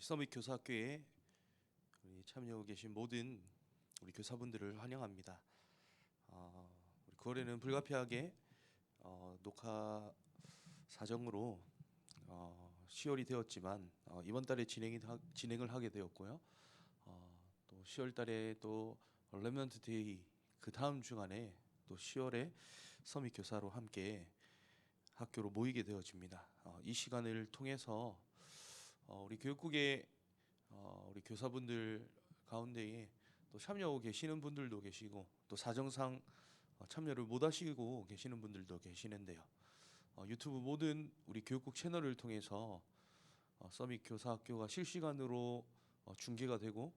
서밋 교사학교에 우리 참여하고 계신 모든 우리 교사분들을 환영합니다. 우리 9월에는 불가피하게 녹화 사정으로 10월이 되었지만 이번 달에 진행을 하게 되었고요. 또 10월 달에 또 레먼트 데이 그 다음 주간에 또 10월에 서밋 교사로 함께 학교로 모이게 되어집니다. 이 시간을 통해서 우리 교육국의 우리 교사분들 가운데에 또 참여하고 계시는 분들도 계시고 또 사정상 참여를 못 하시고 계시는 분들도 계시는데요. 유튜브 모든 우리 교육국 채널을 통해서 서밋 교사학교가 실시간으로 중계가 되고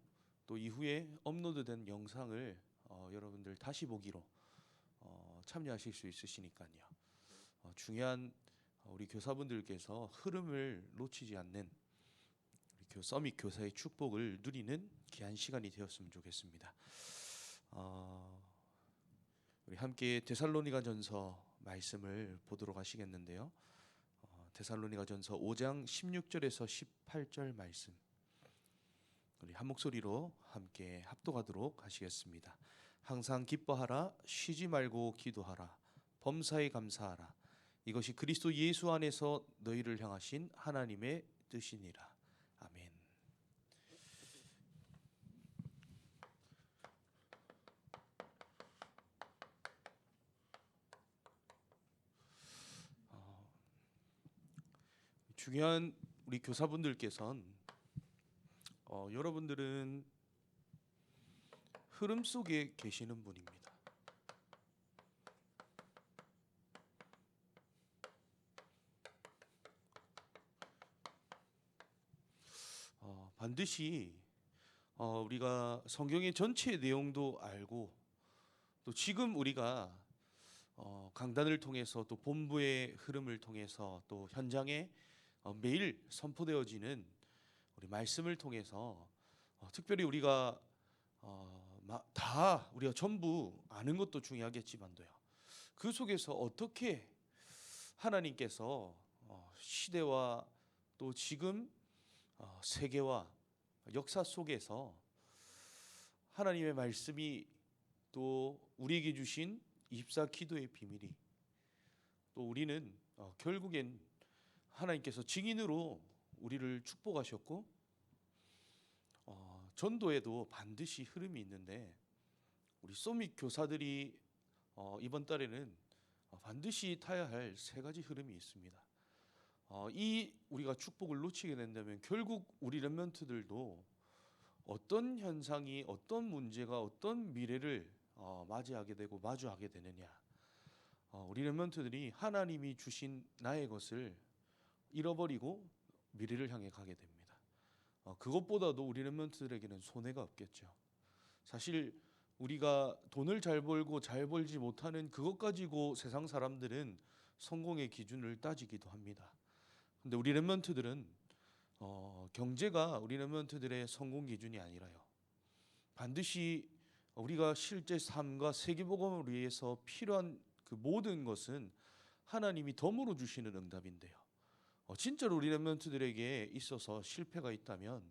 또 이후에 업로드된 영상을 여러분들 다시 보기로 참여하실 수 있으시니까요. 중요한 우리 교사분들께서 흐름을 놓치지 않는 우리 서밋 교사의 축복을 누리는 귀한 시간이 되었으면 좋겠습니다. 우리 함께 데살로니가전서 말씀을 보도록 하시겠는데요. 데살로니가전서 5장 16절에서 18절 말씀 우리 한 목소리로 함께 합독하도록 하시겠습니다. 항상 기뻐하라, 쉬지 말고 기도하라, 범사에 감사하라. 이것이 그리스도 예수 안에서 너희를 향하신 하나님의 뜻이니라. 아멘. 중요한 우리 교사분들께서는 여러분들은 흐름 속에 계시는 분입니다. 반드시 우리가 성경의 전체 내용도 알고 또 지금 우리가 강단을 통해서 또 본부의 흐름을 통해서 또 현장에 매일 선포되어지는 우리 말씀을 통해서 특별히 우리가 다 우리가 전부 아는 것도 중요하겠지만도요. 그 속에서 어떻게 하나님께서 시대와 또 지금 세계와 역사 속에서 하나님의 말씀이 또 우리에게 주신 24기도의 비밀이 또 우리는 결국엔 하나님께서 증인으로 우리를 축복하셨고 전도에도 반드시 흐름이 있는데 우리 서밋 교사들이 이번 달에는 반드시 타야 할 세 가지 흐름이 있습니다. 이 우리가 축복을 놓치게 된다면 결국 우리 렘넌트들도 어떤 현상이 어떤 문제가 어떤 미래를 맞이하게 되고 마주하게 되느냐. 우리 렘넌트들이 하나님이 주신 나의 것을 잃어버리고 미래를 향해 가게 됩니다. 그것보다도 우리 렘넌트들에게는 손해가 없겠죠. 사실 우리가 돈을 잘 벌고 잘 벌지 못하는 그것 가지고 세상 사람들은 성공의 기준을 따지기도 합니다. 근데 우리 렘넌트들은 경제가 우리 렘넌트들의 성공 기준이 아니라요. 반드시 우리가 실제 삶과 세계복음을 위해서 필요한 그 모든 것은 하나님이 덤으로 주시는 응답인데요. 진짜로 우리 렘넌트들에게 있어서 실패가 있다면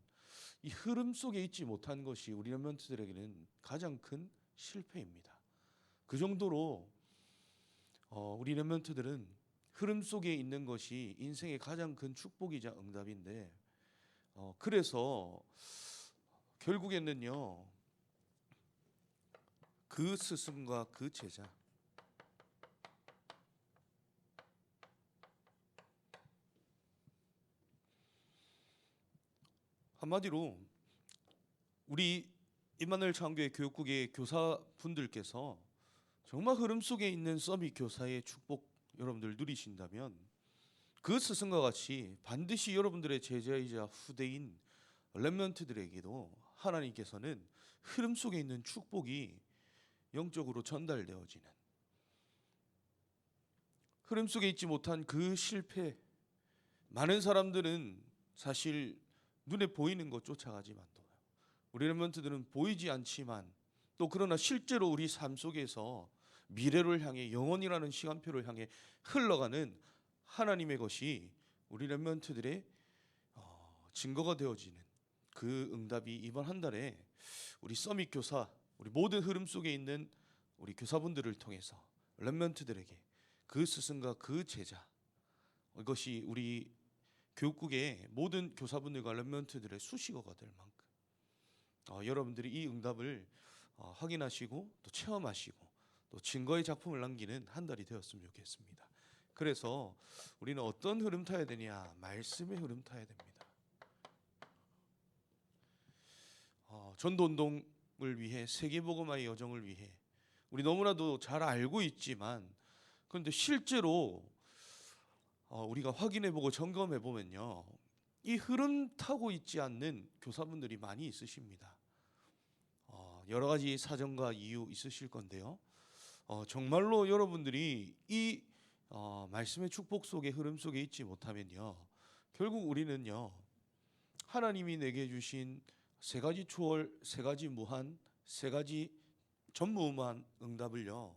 이 흐름 속에 있지 못한 것이 우리 렘넌트들에게는 가장 큰 실패입니다. 그 정도로 우리 렘넌트들은 흐름 속에 있는 것이 인생의 가장 큰 축복이자 응답인데 그래서 결국에는요 그 스승과 그 제자 한마디로 우리 임마누엘 창교회 교육국의 교사분들께서 정말 흐름 속에 있는 서밋 교사의 축복 여러분들 누리신다면 그 스승과 같이 반드시 여러분들의 제자이자 후대인 렘넌트들에게도 하나님께서는 흐름 속에 있는 축복이 영적으로 전달되어지는 흐름 속에 있지 못한 그 실패 많은 사람들은 사실 눈에 보이는 것 쫓아가지만도 우리 렘넌트들은 보이지 않지만 또 그러나 실제로 우리 삶 속에서 미래를 향해 영원이라는 시간표를 향해 흘러가는 하나님의 것이 우리 렘넌트들의 증거가 되어지는 그 응답이 이번 한 달에 우리 서밋 교사, 우리 모든 흐름 속에 있는 우리 교사분들을 통해서 렘넌트들에게 그 스승과 그 제자, 이것이 우리 교육국의 모든 교사분들과 렘넌트들의 수식어가 될 만큼 여러분들이 이 응답을 확인하시고 또 체험하시고 또 증거의 작품을 남기는 한 달이 되었으면 좋겠습니다. 그래서 우리는 어떤 흐름 타야 되냐? 말씀의 흐름 타야 됩니다. 전도운동을 위해, 세계복음화의 여정을 위해 우리 너무나도 잘 알고 있지만, 그런데 실제로 우리가 확인해보고 점검해보면요, 이 흐름 타고 있지 않는 교사분들이 많이 있으십니다. 여러 가지 사정과 이유 있으실 건데요, 정말로 여러분들이 이 말씀의 축복 속에, 흐름 속에 있지 못하면요, 결국 우리는요, 하나님이 내게 주신 세 가지 초월, 세 가지 무한, 세 가지 전무후무한 응답을요,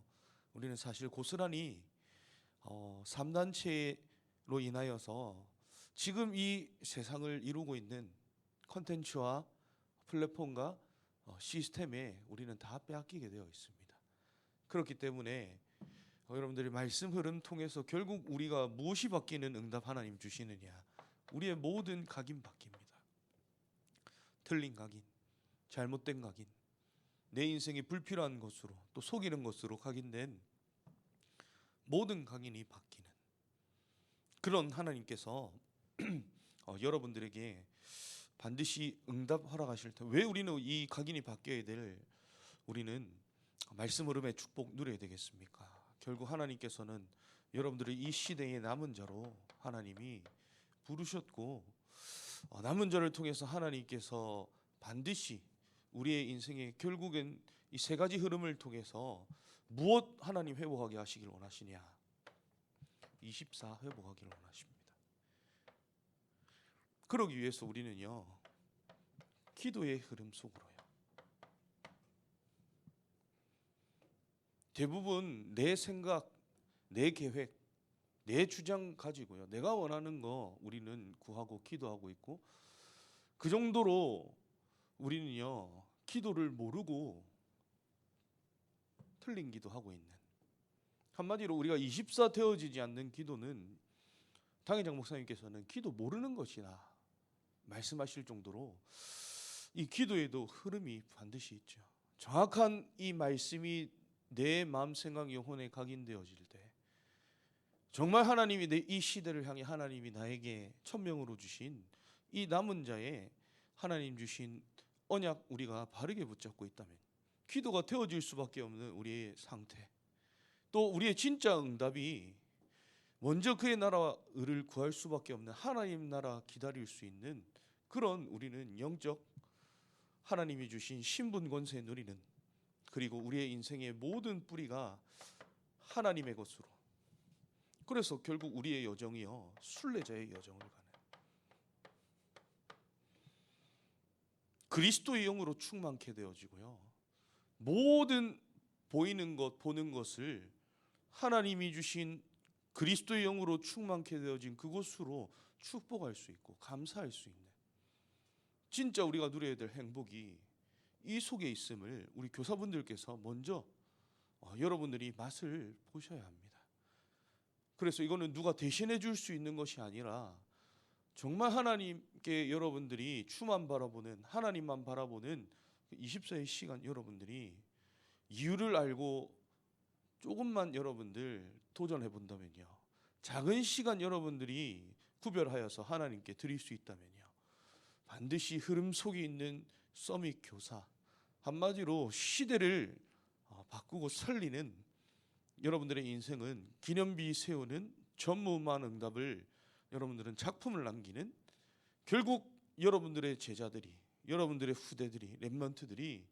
우리는 사실 고스란히 3단체로 인하여서 지금 이 세상을 이루고 있는 컨텐츠와 플랫폼과 시스템에 우리는 다 빼앗기게 되어 있습니다. 그렇기 때문에 여러분들이 말씀 흐름 통해서 결국 우리가 무엇이 바뀌는 응답 하나님 주시느냐? 우리의 모든 각인 바뀝니다. 틀린 각인, 잘못된 각인, 내 인생이 불필요한 것으로 또 속이는 것으로 각인된 모든 각인이 바뀌는 그런 하나님께서 여러분들에게 반드시 응답 허락하실 때, 왜 우리는 이 각인이 바뀌어야 될, 우리는 말씀 흐름의 축복 누려야 되겠습니까? 결국 하나님께서는 여러분들을 이 시대의 남은 자로 하나님이 부르셨고, 남은 자를 통해서 하나님께서 반드시 우리의 인생에 결국엔 이 세 가지 흐름을 통해서 무엇 하나님 회복하게 하시길 원하시냐? 24 회복하기를 원하십니다. 그러기 위해서 우리는요, 기도의 흐름 속으로요, 대부분 내 생각, 내 계획, 내 주장 가지고요, 내가 원하는 거 우리는 구하고 기도하고 있고, 그 정도로 우리는요, 기도를 모르고 틀린 기도하고 있는, 한마디로 우리가 24 되어지지 않는 기도는 당회장 목사님께서는 기도 모르는 것이다 말씀하실 정도로 이 기도에도 흐름이 반드시 있죠. 정확한 이 말씀이 내 마음, 생각, 영혼에 각인되어질 때 정말 하나님이 이 시대를 향해 하나님이 나에게 천명으로 주신 이 남은 자의 하나님 주신 언약 우리가 바르게 붙잡고 있다면 기도가 되어질 수밖에 없는 우리의 상태, 또 우리의 진짜 응답이 먼저 그의 나라를 구할 수밖에 없는 하나님 나라 기다릴 수 있는 그런 우리는 영적 하나님이 주신 신분 권세 누리는, 그리고 우리의 인생의 모든 뿌리가 하나님의 것으로, 그래서 결국 우리의 여정이요, 순례자의 여정을 가는 그리스도의 영으로 충만케 되어지고요, 모든 보이는 것, 보는 것을 하나님이 주신 그리스도의 영으로 충만케 되어진 그곳으로 축복할 수 있고 감사할 수 있는, 진짜 우리가 누려야 될 행복이 이 속에 있음을 우리 교사분들께서 먼저 여러분들이 맛을 보셔야 합니다. 그래서 이거는 누가 대신해 줄 수 있는 것이 아니라 정말 하나님께 여러분들이 주만 바라보는, 하나님만 바라보는 24의 시간, 여러분들이 이유를 알고 조금만 여러분들 도전해 본다면요, 작은 시간 여러분들이 구별하여서 하나님께 드릴 수 있다면요, 반드시 흐름 속에 있는 서밋 교사, 한마디로 시대를 바꾸고 살리는 여러분들의 인생은 기념비 세우는 전무후무한 응답을 여러분들은 작품을 남기는, 결국 여러분들의 제자들이, 여러분들의 후대들이, 렘넌트들이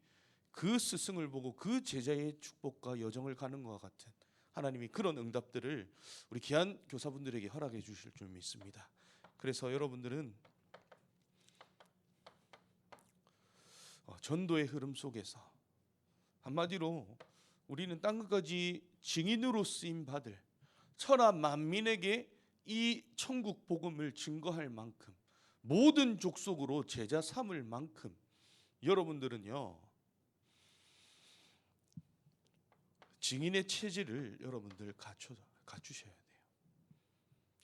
그 스승을 보고 그 제자의 축복과 여정을 가는 것과 같은 하나님이 그런 응답들을 우리 귀한 교사분들에게 허락해 주실 줄 믿습니다. 그래서 여러분들은 전도의 흐름 속에서 한마디로 우리는 땅끝까지 증인으로 쓰임 받을 천하 만민에게 이 천국 복음을 증거할 만큼 모든 족속으로 제자 삼을 만큼 여러분들은요, 증인의 체질을 여러분들 갖추셔야 돼요.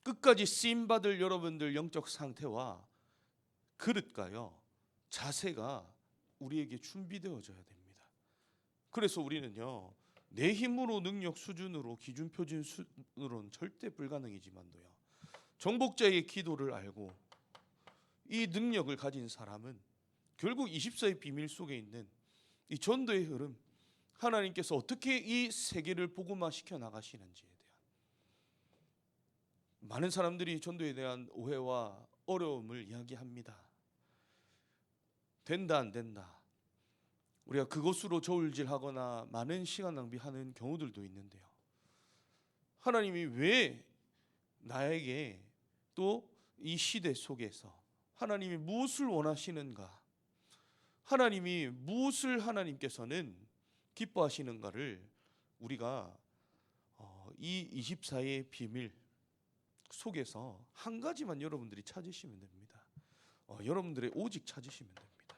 끝까지 쓰임 받을 여러분들 영적 상태와 그릇가요, 자세가 우리에게 준비되어져야 됩니다. 그래서 우리는요, 내 힘으로 능력 수준으로 기준 표준 수준으로는 절대 불가능이지만도요, 정복자의 기도를 알고 이 능력을 가진 사람은 결국 24의 비밀 속에 있는 이 전도의 흐름, 하나님께서 어떻게 이 세계를 복음화시켜 나가시는지에 대한 많은 사람들이 전도에 대한 오해와 어려움을 이야기합니다. 된다 안 된다, 우리가 그것으로 저울질하거나 많은 시간 낭비하는 경우들도 있는데요, 하나님이 왜 나에게 또 이 시대 속에서 하나님이 무엇을 원하시는가, 하나님이 무엇을 하나님께서는 기뻐하시는가를 우리가 이 24의 비밀 속에서 한 가지만 여러분들이 찾으시면 됩니다. 여러분들의 오직 찾으시면 됩니다.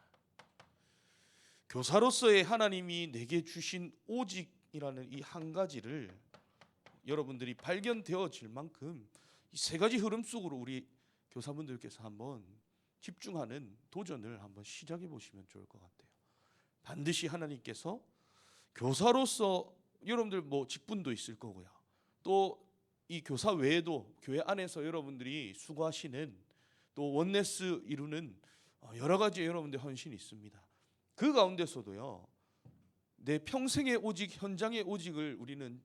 교사로서의 하나님이 내게 주신 오직이라는 이 한 가지를 여러분들이 발견되어질 만큼 이 세 가지 흐름 속으로 우리 교사분들께서 한번 집중하는 도전을 한번 시작해 보시면 좋을 것 같아요. 반드시 하나님께서 교사로서 여러분들 뭐 직분도 있을 거고요, 또 이 교사 외에도 교회 안에서 여러분들이 수고하시는 또 원네스 이루는 여러 가지 여러분들 헌신이 있습니다. 그 가운데서도요, 내 평생의 오직, 현장의 오직을 우리는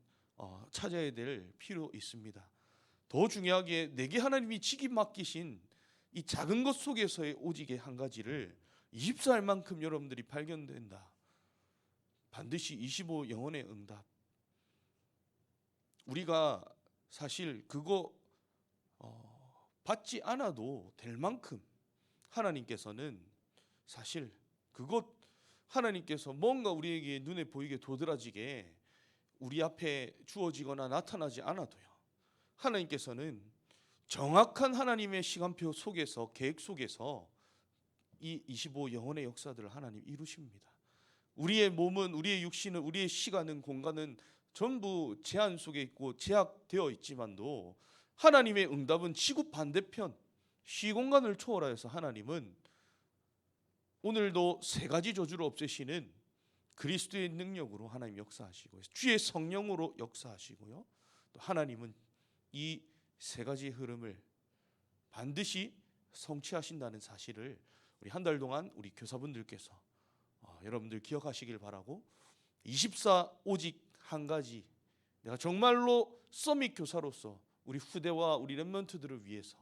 찾아야 될 필요 있습니다. 더 중요하게 내게 하나님이 직임 맡기신 이 작은 것 속에서의 오직의 한 가지를 24일만큼 여러분들이 발견된다. 반드시 25 영혼의 응답. 우리가 사실 그거 받지 않아도 될 만큼 하나님께서는 사실 그것 하나님께서 뭔가 우리에게 눈에 보이게 도드라지게 우리 앞에 주어지거나 나타나지 않아도요, 하나님께서는 정확한 하나님의 시간표 속에서, 계획 속에서 이 25 영혼의 역사들을 하나님 이루십니다. 우리의 몸은, 우리의 육신은, 우리의 시간은, 공간은 전부 제한 속에 있고 제약되어 있지만도 하나님의 응답은 지구 반대편 시공간을 초월하여서 하나님은 오늘도 세 가지 저주를 없애시는 그리스도의 능력으로 하나님 역사하시고 주의 성령으로 역사하시고요, 또 하나님은 이 세 가지 흐름을 반드시 성취하신다는 사실을 우리 한 달 동안 우리 교사분들께서 여러분들 기억하시길 바라고, 24 오직 한 가지, 내가 정말로 서밋 교사로서 우리 후대와 우리 렘넌트들을 위해서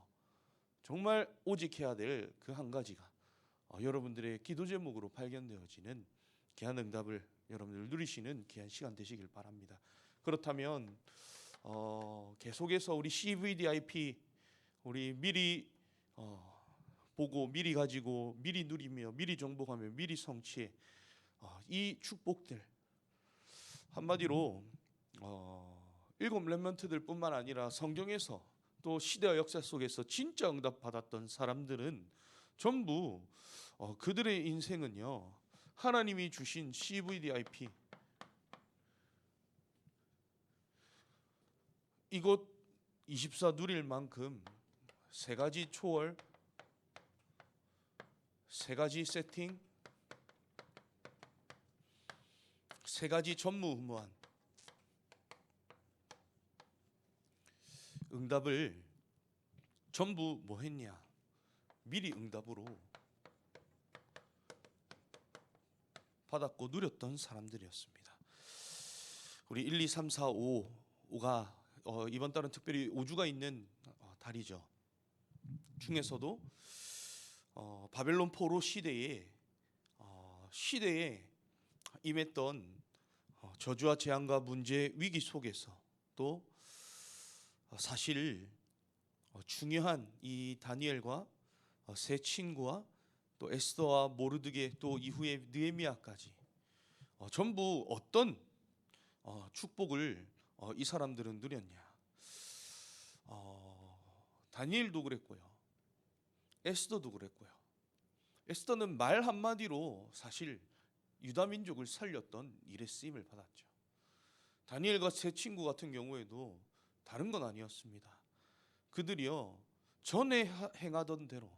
정말 오직해야 될 그 한 가지가 여러분들의 기도 제목으로 발견되어지는 귀한 응답을 여러분들 누리시는 귀한 시간 되시길 바랍니다. 그렇다면 계속해서 우리 CVDIP 우리 미리 보고 미리 가지고 미리 누리며 미리 정복하며 미리 성취해 이 축복들, 한마디로 일곱 렘넌트들 뿐만 아니라 성경에서 또 시대와 역사 속에서 진짜 응답 받았던 사람들은 전부 그들의 인생은요, 하나님이 주신 CVDIP 이곳 24 누릴 만큼 세 가지 초월, 세 가지 세팅, 세 가지 전무후무한 응답을 전부 뭐 했냐? 미리 응답으로 받았고 누렸던 사람들이었습니다. 우리 1, 2, 3, 4, 5가 이번 달은 특별히 5주가 있는 달이죠. 중에서도 바벨론 포로 시대에 임했던 저주와 재앙과 문제 위기 속에서 또 사실 중요한 이 다니엘과 세 친구와 또 에스더와 모르드게 또 이후에 느헤미야까지 전부 어떤 축복을 이 사람들은 누렸냐? 다니엘도 그랬고요, 에스더도 그랬고요. 에스더는 말 한마디로 사실 유다 민족을 살렸던 일에 쓰임을 받았죠. 다니엘과 세 친구 같은 경우에도 다른 건 아니었습니다. 그들이요 전에 행하던 대로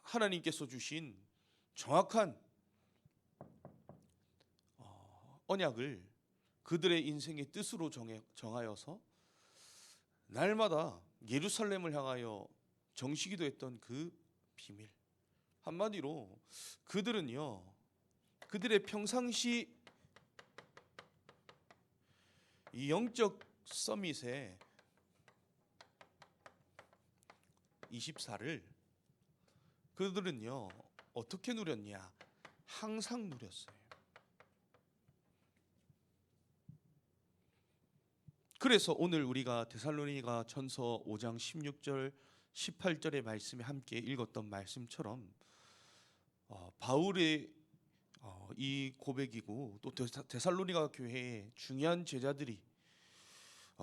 하나님께서 주신 정확한 언약을 그들의 인생의 뜻으로 정하여서 날마다 예루살렘을 향하여 정시기도했던 그 비밀, 한마디로 그들은요 그들의 평상시 이 영적 서밋의 24를 그들은요 어떻게 누렸냐? 항상 누렸어요. 그래서 오늘 우리가 데살로니가 전서 5장 16절 18절의 말씀에 함께 읽었던 말씀처럼 바울의 이 고백이고 또 데살로니가 교회의 중요한 제자들이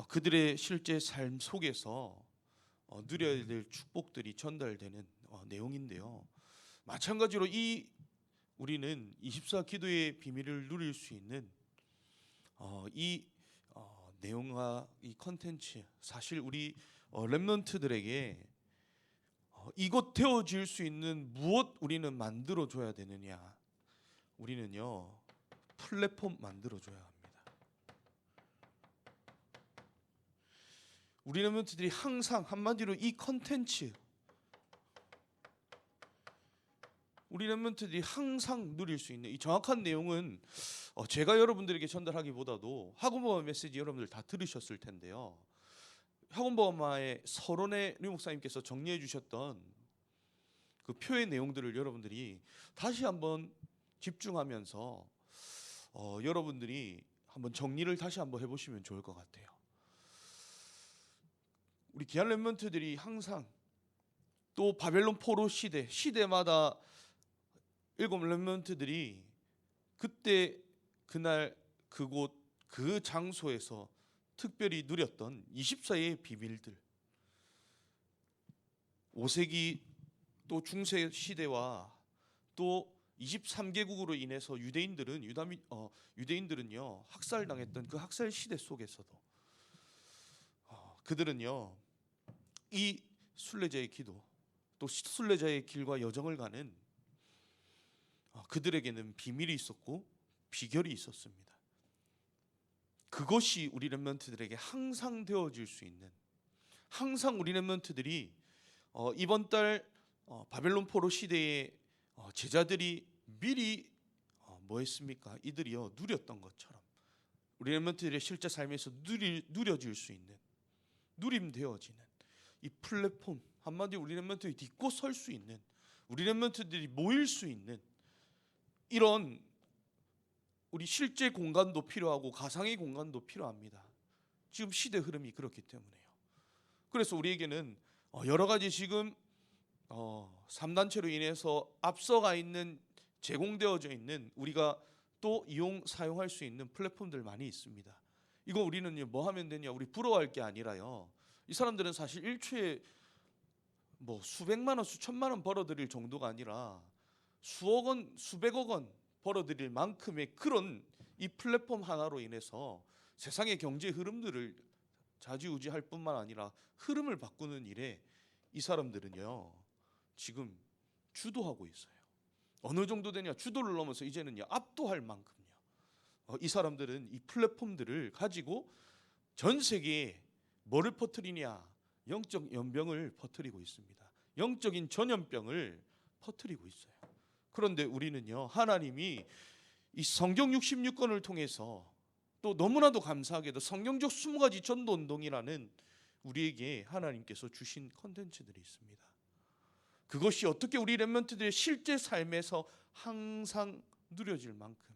그들의 실제 삶 속에서 누려야 될 축복들이 전달되는 내용인데요. 마찬가지로 우리는 24 기도의 비밀을 누릴 수 있는 이 내용과 이 컨텐츠, 사실 우리 렘넌트들에게 이곳 되어질 수 있는 무엇 우리는 만들어 줘야 되느냐? 우리는요 플랫폼 만들어 줘야 합니다. 우리 렘넌트들이 항상 한마디로 이 컨텐츠, 우리 렘넌트들이 항상 누릴 수 있는 이 정확한 내용은 제가 여러분들에게 전달하기보다도 학원보험 메시지 여러분들 다 들으셨을 텐데요. 학원보험마의 서론의 류 목사님께서 정리해 주셨던 그 표의 내용들을 여러분들이 다시 한번 집중하면서 여러분들이 한번 정리를 다시 한번 해보시면 좋을 것 같아요. 우리 귀한 렘넌트들이 항상 또 바벨론 포로 시대마다 7 렘넌트들이 그때 그날 그곳 그 장소에서 특별히 누렸던 24의 비밀들, 5세기 또 중세 시대와 또 23개국으로 인해서 유대인들은요 학살당했던 그 학살 시대 속에서도 그들은요 이 순례자의 기도 또 순례자의 길과 여정을 가는 그들에게는 비밀이 있었고 비결이 있었습니다. 그것이 우리 렘넌트들에게 항상 되어질 수 있는, 항상 우리 렘넌트들이 이번 달 바벨론 포로 시대의 제자들이 미리 뭐 했습니까? 이들이요 누렸던 것처럼 우리 렘넌트들의 실제 삶에서 누려질 수 있는, 누림되어지는 이 플랫폼, 한마디로 우리 렘넌트들이 딛고 설 수 있는, 우리 렘넌트들이 모일 수 있는 이런 우리 실제 공간도 필요하고 가상의 공간도 필요합니다. 지금 시대 흐름이 그렇기 때문에요. 그래서 우리에게는 여러 가지 지금 3단체로 인해서 앞서가 있는, 제공되어져 있는, 우리가 또 사용할 수 있는 플랫폼들 많이 있습니다. 이거 우리는 뭐 하면 되냐? 우리 부러워할 게 아니라요. 이 사람들은 사실 일초에 뭐 수백만 원, 수천만 원 벌어들일 정도가 아니라 수억 원, 수백억 원 벌어들일 만큼의 그런 이 플랫폼 하나로 인해서 세상의 경제 흐름들을 좌지우지할 뿐만 아니라 흐름을 바꾸는 일에 이 사람들은요 지금 주도하고 있어요. 어느 정도 되냐? 주도를 넘어서 이제는요 압도할 만큼요. 이 사람들은 이 플랫폼들을 가지고 전 세계에 뭐를 퍼뜨리냐? 영적 연병을 퍼뜨리고 있습니다. 영적인 전염병을 퍼뜨리고 있어요. 그런데 우리는요 하나님이 이 성경 66권을 통해서 또 너무나도 감사하게도 성경적 20가지 전도 운동이라는 우리에게 하나님께서 주신 컨텐츠들이 있습니다. 그것이 어떻게 우리 렘넌트들의 실제 삶에서 항상 누려질 만큼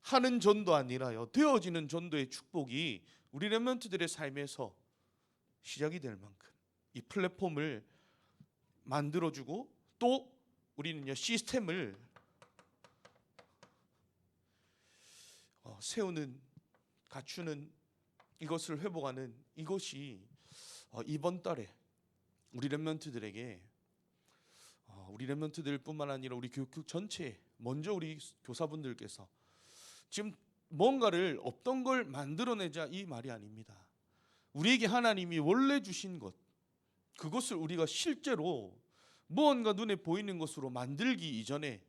하는 전도 아니라요 되어지는 전도의 축복이 우리 렘넌트들의 삶에서 시작이 될 만큼 이 플랫폼을 만들어주고 또 우리는요 시스템을 세우는, 갖추는, 이것을 회복하는, 이것이 이번 달에 우리 렘넌트들에게 우리 렘넌트들뿐만 아니라 우리 교육 전체 먼저 우리 교사분들께서 지금 뭔가를 없던 걸 만들어내자 이 말이 아닙니다. 우리에게 하나님이 원래 주신 것, 그것을 우리가 실제로 무언가 눈에 보이는 것으로 만들기 이전에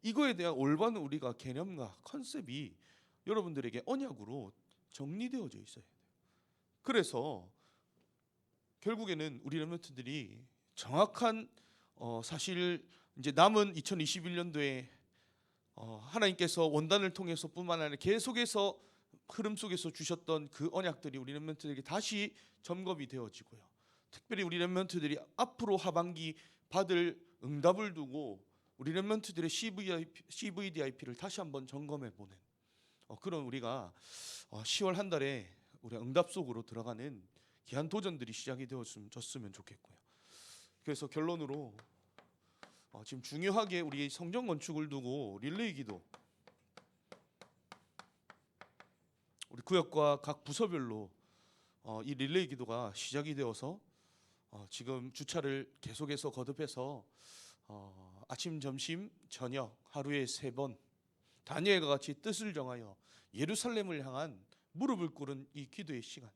이거에 대한 올바른 우리가 개념과 컨셉이 여러분들에게 언약으로 정리되어져 있어야 돼요. 그래서 결국에는 우리 렘넌트들이 정확한 사실 이제 남은 2021년도에 하나님께서 원단을 통해서뿐만 아니라 계속해서 흐름 속에서 주셨던 그 언약들이 우리 렘넌트들에게 다시 점검이 되어지고요. 특별히 우리 렘넌트들이 앞으로 하반기 받을 응답을 두고 우리 렘넌트들의 CVDIP를 다시 한번 점검해 보는 그런 우리가 10월 한 달에 우리 응답 속으로 들어가는 귀한 도전들이 시작이 되었으면 좋겠고요. 그래서 결론으로 지금 중요하게 우리 성전 건축을 두고 릴레이 기도, 우리 구역과 각 부서별로 이 릴레이 기도가 시작이 되어서 지금 주차를 계속해서 거듭해서 아침, 점심, 저녁 하루에 3번 다니엘과 같이 뜻을 정하여 예루살렘을 향한 무릎을 꿇은 이 기도의 시간,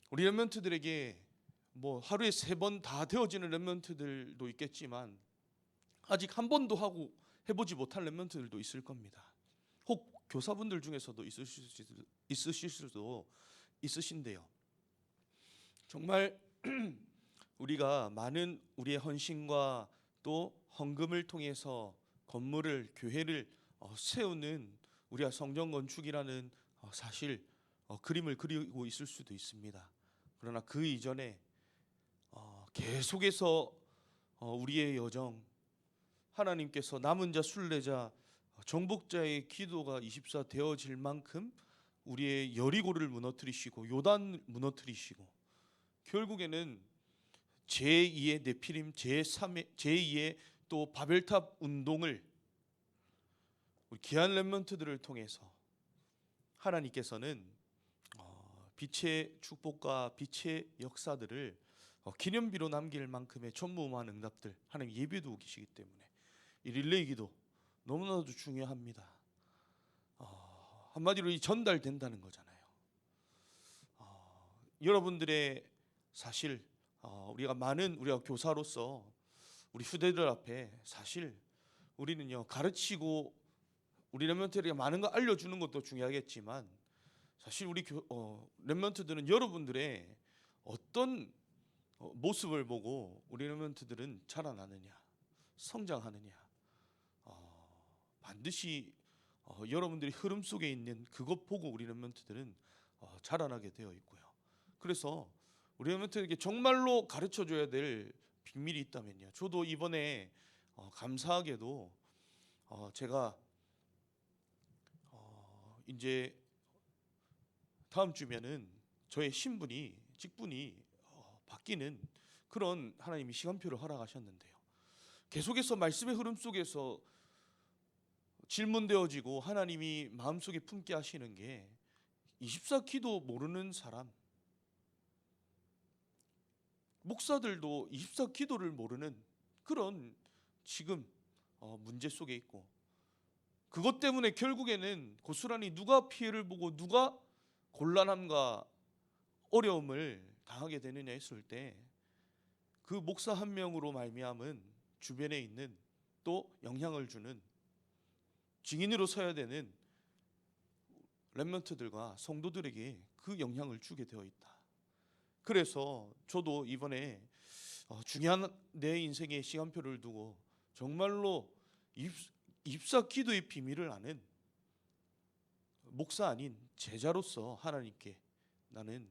우리 렘넌트들에게 뭐 하루에 3번 다 되어지는 렘넌트들도 있겠지만 아직 한 번도 하고 해보지 못한 렘넌트들도 있을 겁니다. 혹 교사분들 중에서도 있으실 수도 있으신데요. 정말 우리가 많은 우리의 헌신과 또 헌금을 통해서 건물을, 교회를 세우는 우리가 성전 건축이라는 사실 그림을 그리고 있을 수도 있습니다. 그러나 그 이전에 계속해서 우리의 여정, 하나님께서 남은 자, 순례자, 정복자의 기도가 24 되어질 만큼 우리의 여리고를 무너뜨리시고 요단 무너뜨리시고 결국에는 제2의 네피림, 제2의 또 바벨탑 운동을 우리 귀한 렘넌트들을 통해서 하나님께서는 빛의 축복과 빛의 역사들을 기념비로 남길 만큼의 전무후무한 응답들 하나님 예비해두고 계시기 때문에 이 릴레이 기도 너무나도 중요합니다. 한마디로 이 전달된다는 거잖아요. 여러분들의 사실 우리가 교사로서 우리 후대들 앞에 사실 우리는요 가르치고 우리 렘넌트들에게 많은 거 알려주는 것도 중요하겠지만 사실 우리 렘넌트들은 여러분들의 어떤 모습을 보고 우리 렘넌트들은 자라나느냐, 성장하느냐, 반드시 여러분들이 흐름 속에 있는 그것 보고 우리 렘넌트들은 자라나게 되어 있고요. 그래서 우리 렘넌트에게 정말로 가르쳐줘야 될 비밀이 있다면요. 저도 이번에 감사하게도 제가 이제 다음 주면은 저의 직분이 바뀌는 그런 하나님이 시간표를 허락하셨는데요. 계속해서 말씀의 흐름 속에서 질문되어지고 하나님이 마음속에 품게 하시는 게 24기도 모르는 사람, 목사들도 24기도를 모르는 그런 지금 문제 속에 있고 그것 때문에 결국에는 고스란히 누가 피해를 보고 누가 곤란함과 어려움을 당하게 되느냐 했을 때 그 목사 한 명으로 말미암은 주변에 있는 또 영향을 주는 증인으로 서야 되는 렘넌트들과 성도들에게 그 영향을 주게 되어 있다. 그래서 저도 이번에 중요한 내 인생의 시간표를 두고 정말로 입사 기도의 비밀을 아는 목사 아닌 제자로서 하나님께 나는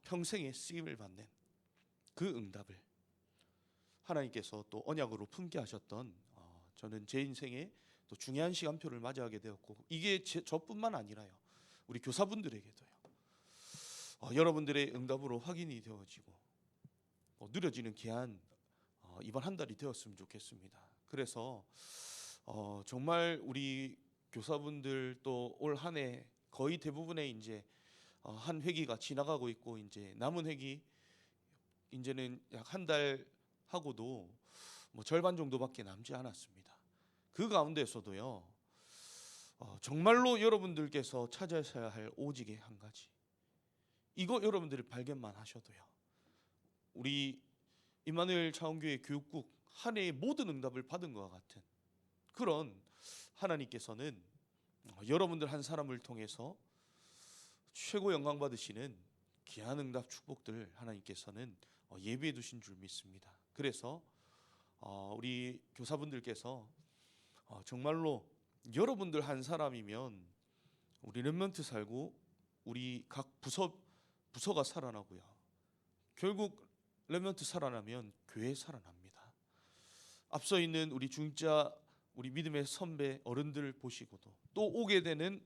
평생의 쓰임을 받는 그 응답을 하나님께서 또 언약으로 품게 하셨던 저는 제 인생의 또 중요한 시간표를 맞이하게 되었고 이게 저뿐만 아니라요 우리 교사분들에게도요 여러분들의 응답으로 확인이 되어지고 누려지는 귀한 이번 한 달이 되었으면 좋겠습니다. 그래서 정말 우리 교사분들 또 올 한 해 거의 대부분의 이제 한 회기가 지나가고 있고 이제 남은 회기 이제는 약 한 달 하고도 뭐 절반 정도밖에 남지 않았습니다. 그 가운데서도요, 정말로 여러분들께서 찾으셔야 할 오직의 한 가지, 이거 여러분들이 발견만 하셔도요, 우리 임마누엘 차원교회 교육국 한 해의 모든 응답을 받은 것과 같은 그런 하나님께서는 여러분들 한 사람을 통해서 최고 영광 받으시는 귀한 응답 축복들 하나님께서는 예비해 두신 줄 믿습니다. 그래서 우리 교사분들께서 정말로 여러분들 한 사람이면 우리 렘넌트 살고 우리 각 부서가 살아나고요, 결국 렘넌트 살아나면 교회 살아납니다. 앞서 있는 우리 중자 우리 믿음의 선배 어른들 보시고도 또 오게 되는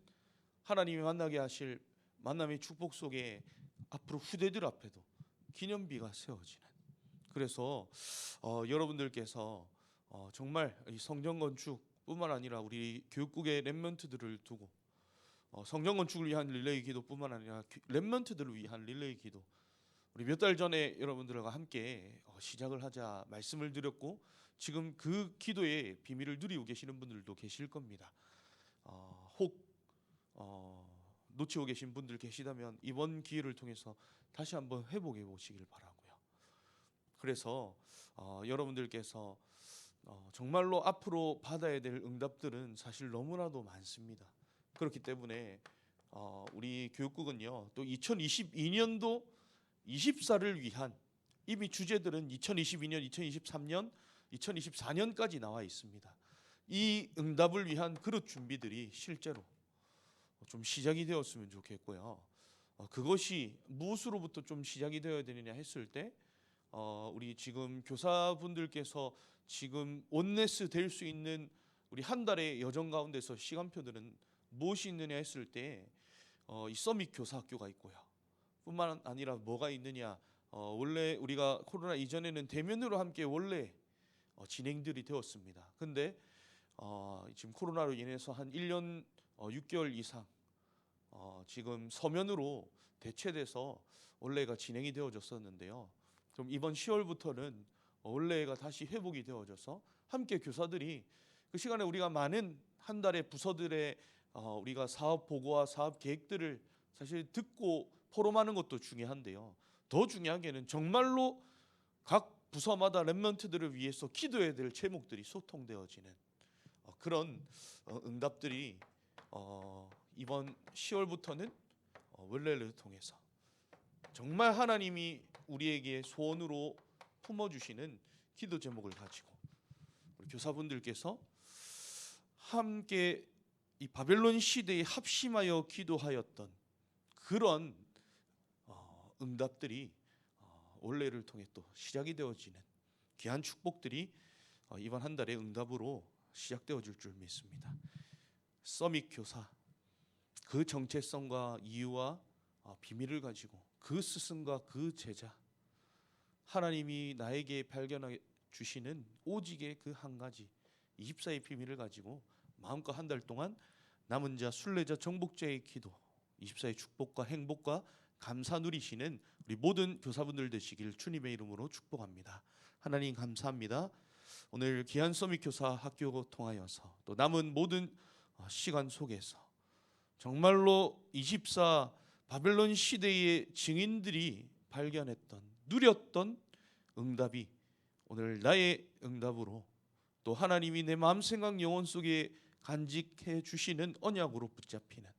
하나님이 만나게 하실 만남의 축복 속에 앞으로 후대들 앞에도 기념비가 세워지는, 그래서 여러분들께서 정말 이 성전 건축뿐만 아니라 우리 교육국의 렘넌트들을 두고 성전 건축을 위한 릴레이 기도뿐만 아니라 렘넌트들을 위한 릴레이 기도, 우리 몇 달 전에 여러분들과 함께 시작을 하자 말씀을 드렸고, 지금 그 기도의 비밀을 누리고 계시는 분들도 계실 겁니다. 혹 놓치고 계신 분들 계시다면 이번 기회를 통해서 다시 한번 회복해 보시길 바라고요. 그래서 여러분들께서 정말로 앞으로 받아야 될 응답들은 사실 너무나도 많습니다. 그렇기 때문에 우리 교육국은요, 또 2022년도 24를 위한 이미 주제들은 2022년, 2023년, 2024년까지 나와 있습니다. 이 응답을 위한 그릇 준비들이 실제로 좀 시작이 되었으면 좋겠고요. 그것이 무엇으로부터 좀 시작이 되어야 되느냐 했을 때 우리 지금 교사분들께서 지금 원네스 될 수 있는 우리 한 달의 여정 가운데서 시간표들은 무엇이 있느냐 했을 때 이 서밋 교사학교가 있고요. 뿐만 아니라 뭐가 있느냐, 원래 우리가 코로나 이전에는 대면으로 함께 원래 진행들이 되었습니다. 근데 지금 코로나로 인해서 한 1년 6개월 이상 지금 서면으로 대체돼서 원래가 진행이 되어졌었는데요. 그럼 이번 10월부터는 원래가 다시 회복이 되어져서 함께 교사들이 그 시간에 우리가 많은 한 달의 부서들의 우리가 사업 보고와 사업 계획들을 사실 듣고 포럼하는 것도 중요한데요. 더 중요하게는 정말로 각 부서마다 렘넌트들을 위해서 기도해야 될 제목들이 소통되어지는 그런 응답들이 이번 10월부터는 원래를 통해서 정말 하나님이 우리에게 소원으로 품어주시는 기도 제목을 가지고 우리 교사분들께서 함께 이 바벨론 시대에 합심하여 기도하였던 그런 응답들이 원래를 통해 또 시작이 되어지는 귀한 축복들이 이번 한 달의 응답으로 시작되어질 줄 믿습니다. 서밋 교사, 그 정체성과 이유와 비밀을 가지고 그 스승과 그 제자, 하나님이 나에게 발견해 주시는 오직의 그 한 가지 24의 비밀을 가지고 마음껏 한 달 동안 남은 자, 순례자, 정복자의 기도, 24의 축복과 행복과 감사 누리시는 우리 모든 교사분들 되시길 주님의 이름으로 축복합니다. 하나님 감사합니다. 오늘 귀한 서밋 교사 학교 통하여서 또 남은 모든 시간 속에서 정말로 24 바벨론 시대의 증인들이 발견했던, 누렸던 응답이 오늘 나의 응답으로 또 하나님이 내 마음 생각 영혼 속에 간직해 주시는 언약으로 붙잡히는,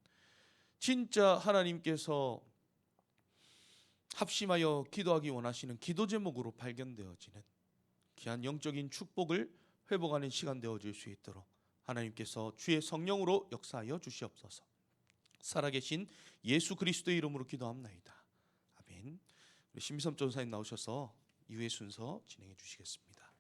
진짜 하나님께서 합심하여 기도하기 원하시는 기도 제목으로 발견되어지는 귀한 영적인 축복을 회복하는 시간 되어질 수 있도록 하나님께서 주의 성령으로 역사하여 주시옵소서. 살아계신 예수 그리스도의 이름으로 기도합나이다. 아멘. 우리 심미섭 전사님 나오셔서 이후의 순서 진행해 주시겠습니다.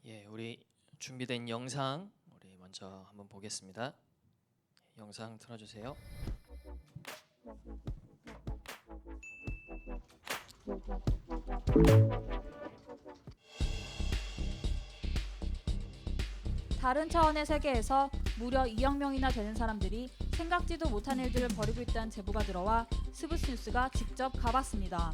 예, 우리 준비된 영상 우리 먼저 한번 보겠습니다. 영상 틀어주세요. 다른 차원의 세계에서 무려 2억 명이나 되는 사람들이 생각지도 못한 일들을 벌이고 있다는 제보가 들어와 스브스 뉴스가 직접 가봤습니다.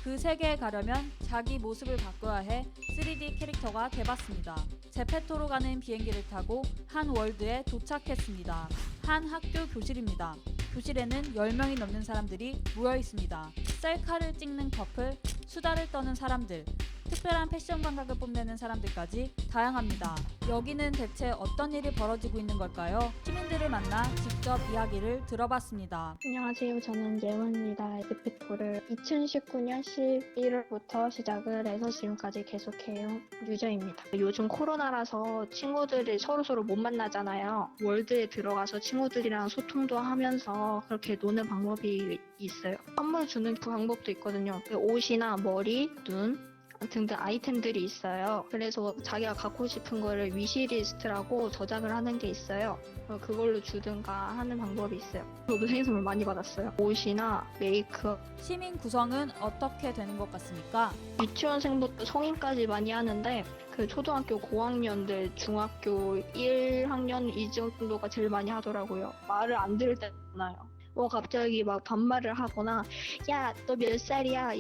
그 세계에 가려면 자기 모습을 바꿔야 해 3D 캐릭터가 돼봤습니다. 제페토로 가는 비행기를 타고 한 월드에 도착했습니다. 한 학교 교실입니다. 교실에는 10명이 넘는 사람들이 모여 있습니다. 셀카를 찍는 커플, 수다를 떠는 사람들, 특별한 패션 감각을 뽐내는 사람들까지 다양합니다. 여기는 대체 어떤 일이 벌어지고 있는 걸까요? 시민들을 만나 직접 이야기를 들어봤습니다. 안녕하세요. 저는 예원입니다. 에드피토를 2019년 11월부터 시작을 해서 지금까지 계속해요. 유저입니다. 요즘 코로나라서 친구들이 서로 못 만나잖아요. 월드에 들어가서 친구들이랑 소통도 하면서 그렇게 노는 방법이 있어요. 선물 주는 그 방법도 있거든요. 옷이나 머리, 눈 등등 아이템들이 있어요. 그래서 자기가 갖고 싶은 거를 위시리스트라고 저장을 하는 게 있어요. 그걸로 주든가 하는 방법이 있어요. 저도 생일 선물 많이 받았어요. 옷이나 메이크업. 시민 구성은 어떻게 되는 것 같습니까? 유치원생부터 성인까지 많이 하는데 그 초등학교 고학년들, 중학교 1학년 이 정도가 제일 많이 하더라고요. 말을 안 들을 때 많아요. 갑자기 막 반말을 하거나 야, 너 몇 살이야?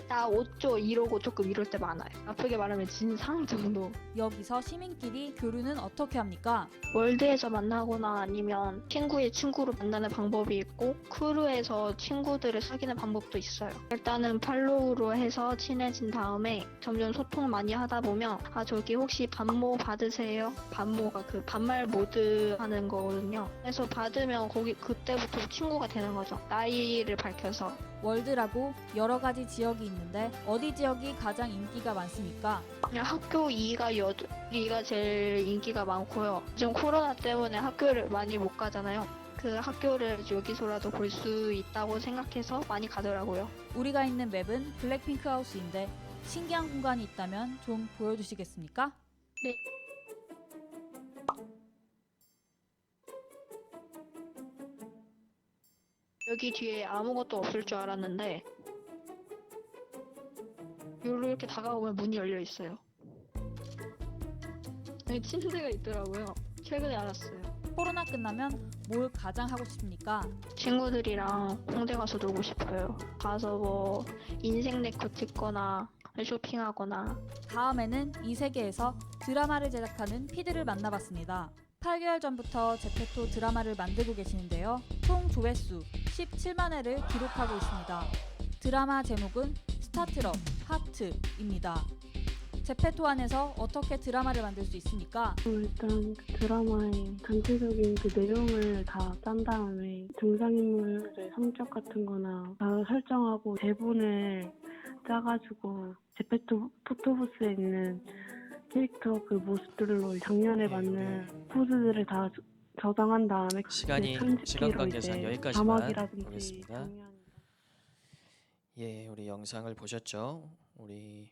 나 5조 이러고 조금 이럴 때 많아요. 나쁘게 말하면 진상 정도. 여기서 시민끼리 교류는 어떻게 합니까? 월드에서 만나거나 아니면 친구의 친구로 만나는 방법이 있고 크루에서 친구들을 사귀는 방법도 있어요. 일단은 팔로우로 해서 친해진 다음에 점점 소통 많이 하다 보면 저기 혹시 반모 받으세요? 반모가 그 반말 모드 하는 거거든요. 그래서 받으면 그때부터 친구가 되는 거죠. 나이를 밝혀서. 월드라고 여러 가지 지역이 있는데 어디 지역이 가장 인기가 많습니까? 그냥 학교 2가 제일 인기가 많고요. 지금 코로나 때문에 학교를 많이 못 가잖아요. 그 학교를 여기서라도 볼 수 있다고 생각해서 많이 가더라고요. 우리가 있는 맵은 블랙핑크 하우스인데 신기한 공간이 있다면 좀 보여주시겠습니까? 네. 여기 뒤에 아무것도 없을 줄 알았는데 이렇게 다가오면 문이 열려 있어요. 여기 침대가 있더라고요. 최근에 알았어요. 코로나 끝나면 뭘 가장 하고 싶습니까? 친구들이랑 홍대 가서 놀고 싶어요. 가서 뭐 인생 네컷 찍거나 쇼핑하거나. 다음에는 이 세계에서 드라마를 제작하는 피드를 만나봤습니다. 8개월 전부터 제페토 드라마를 만들고 계시는데요. 총 조회수 17만 회를 기록하고 있습니다. 드라마 제목은 스타트업 하트입니다. 제페토 안에서 어떻게 드라마를 만들 수 있습니까? 일단 그 드라마의 전체적인 그 내용을 다 짠 다음에 등장인물의 성격 같은 거나 다 설정하고 대본을 짜가지고 제페토 포토부스에 있는 캐릭터 그 모습들로 작년에 맞는 포즈들을 다 저장한 다음에 시간 관계상 여기까지만 자막이라든지 보겠습니다. 장면. 예, 우리 영상을 보셨죠? 우리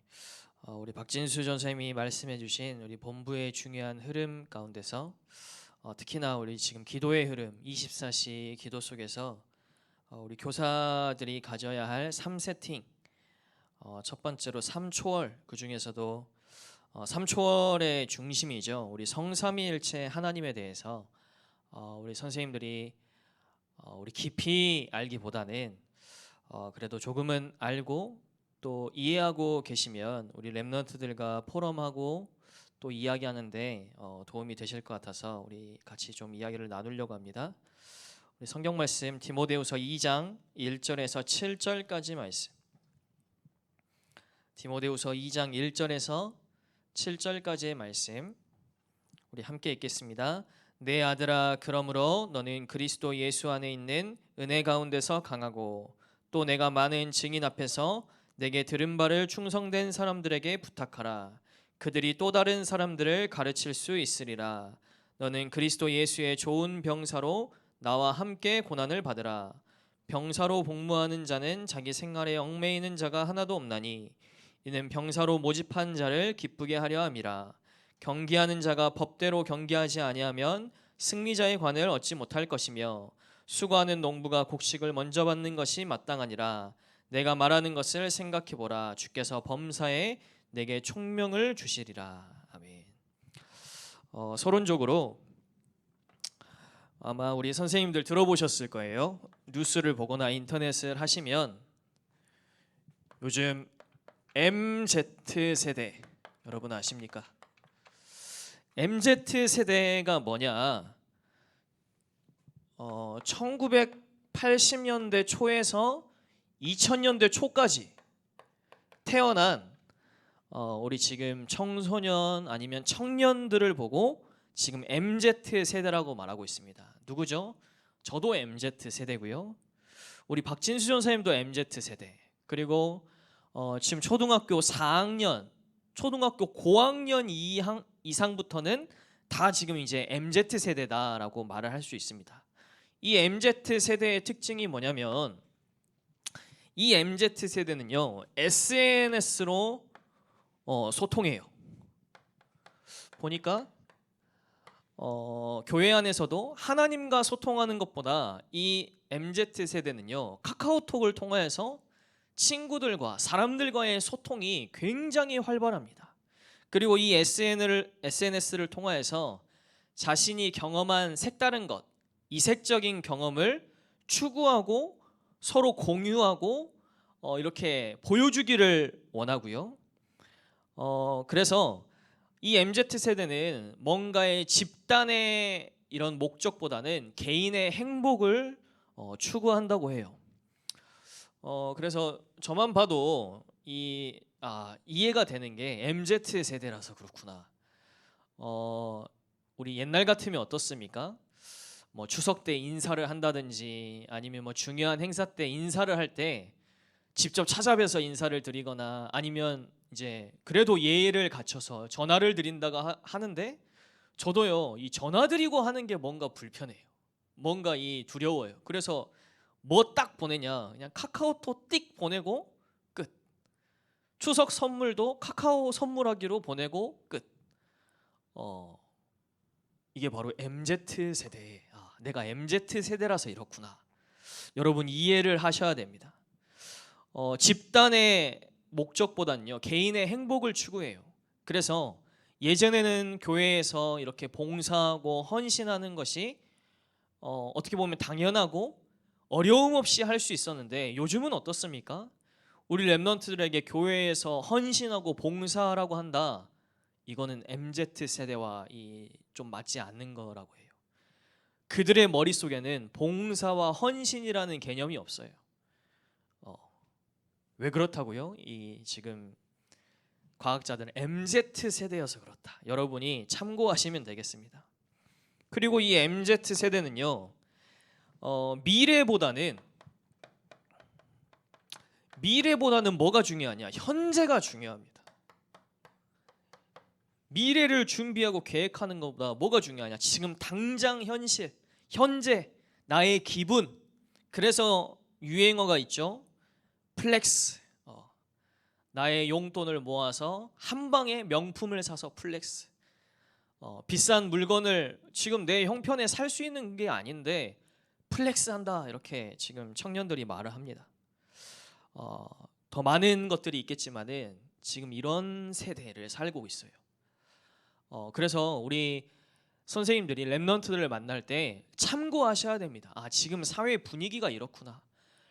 박진수 전사님이 말씀해주신 우리 본부의 중요한 흐름 가운데서 특히나 우리 지금 기도의 흐름 24시 기도 속에서 우리 교사들이 가져야 할 3세팅 첫 번째로 3초월 그 중에서도 3초월의 중심이죠. 우리 성삼위일체 하나님에 대해서 우리 선생님들이 우리 깊이 알기보다는 그래도 조금은 알고 또 이해하고 계시면 우리 렘넌트들과 포럼하고 또 이야기하는데 도움이 되실 것 같아서 우리 같이 좀 이야기를 나누려고 합니다. 우리 성경 말씀 디모데후서 2장 1절에서 7절까지 말씀. 디모데후서 2장 1절에서 7절까지의 말씀 우리 함께 읽겠습니다. 내 아들아, 그러므로 너는 그리스도 예수 안에 있는 은혜 가운데서 강하고 또 내가 많은 증인 앞에서 내게 들은 바를 충성된 사람들에게 부탁하라. 그들이 또 다른 사람들을 가르칠 수 있으리라. 너는 그리스도 예수의 좋은 병사로 나와 함께 고난을 받으라. 병사로 복무하는 자는 자기 생활에 얽매이는 자가 하나도 없나니 이는 병사로 모집한 자를 기쁘게 하려 함이라. 경기하는 자가 법대로 경기하지 아니하면 승리자의 관을 얻지 못할 것이며 수고하는 농부가 곡식을 먼저 받는 것이 마땅하니라. 내가 말하는 것을 생각해 보라. 주께서 범사에 내게 총명을 주시리라. 아멘. 서론적으로 아마 우리 선생님들 들어보셨을 거예요. 뉴스를 보거나 인터넷을 하시면 요즘 MZ 세대 여러분 아십니까? MZ 세대가 뭐냐? 1980년대 초에서 2000년대 초까지 태어난 우리 지금 청소년 아니면 청년들을 보고 지금 MZ 세대라고 말하고 있습니다. 누구죠? 저도 MZ 세대고요. 우리 박진수 전사님도 MZ 세대. 그리고 지금 초등학교 4학년, 초등학교 고학년 이상부터는 다 지금 이제 MZ 세대다라고 말을 할 수 있습니다. 이 MZ 세대의 특징이 뭐냐면 이 MZ 세대는요 SNS로 소통해요. 보니까 교회 안에서도 하나님과 소통하는 것보다 이 MZ 세대는요 카카오톡을 통해서 친구들과 사람들과의 소통이 굉장히 활발합니다. 그리고 이 SNS를 통해서 자신이 경험한 색다른 것, 이색적인 경험을 추구하고 서로 공유하고 이렇게 보여주기를 원하고요. 그래서 이 MZ 세대는 뭔가의 집단의 이런 목적보다는 개인의 행복을 추구한다고 해요. 그래서 저만 봐도 이해가 되는 게 MZ 세대라서 그렇구나. 우리 옛날 같으면 어떻습니까? 뭐 추석 때 인사를 한다든지 아니면 뭐 중요한 행사 때 인사를 할 때 직접 찾아뵈서 인사를 드리거나 아니면 이제 그래도 예의를 갖춰서 전화를 드린다고 하는데 저도요 이 전화 드리고 하는 게 뭔가 불편해요. 뭔가 두려워요. 그래서 뭐 딱 보내냐 그냥 카카오톡 띡 보내고 끝. 추석 선물도 카카오 선물하기로 보내고 끝. 이게 바로 MZ 세대. 내가 MZ 세대라서 이렇구나. 여러분 이해를 하셔야 됩니다. 집단의 목적보단요 개인의 행복을 추구해요. 그래서 예전에는 교회에서 이렇게 봉사하고 헌신하는 것이 어떻게 보면 당연하고 어려움 없이 할 수 있었는데 요즘은 어떻습니까? 우리 렘넌트들에게 교회에서 헌신하고 봉사하라고 한다. 이거는 MZ 세대와 좀 맞지 않는 거라고 해요. 그들의 머릿속에는 봉사와 헌신이라는 개념이 없어요. 왜 그렇다고요? 지금 과학자들은 MZ 세대여서 그렇다. 여러분이 참고하시면 되겠습니다. 그리고 이 MZ 세대는요 미래보다는 뭐가 중요하냐? 현재가 중요합니다. 미래를 준비하고 계획하는 것보다 뭐가 중요하냐? 지금 당장 현재 나의 기분. 그래서 유행어가 있죠. 플렉스. 나의 용돈을 모아서 한 방에 명품을 사서 플렉스. 비싼 물건을 지금 내 형편에 살 수 있는 게 아닌데 플렉스한다. 이렇게 지금 청년들이 말을 합니다. 더 많은 것들이 있겠지만은 지금 이런 세대를 살고 있어요. 그래서 우리 선생님들이 렘넌트들을 만날 때 참고하셔야 됩니다. 지금 사회 분위기가 이렇구나.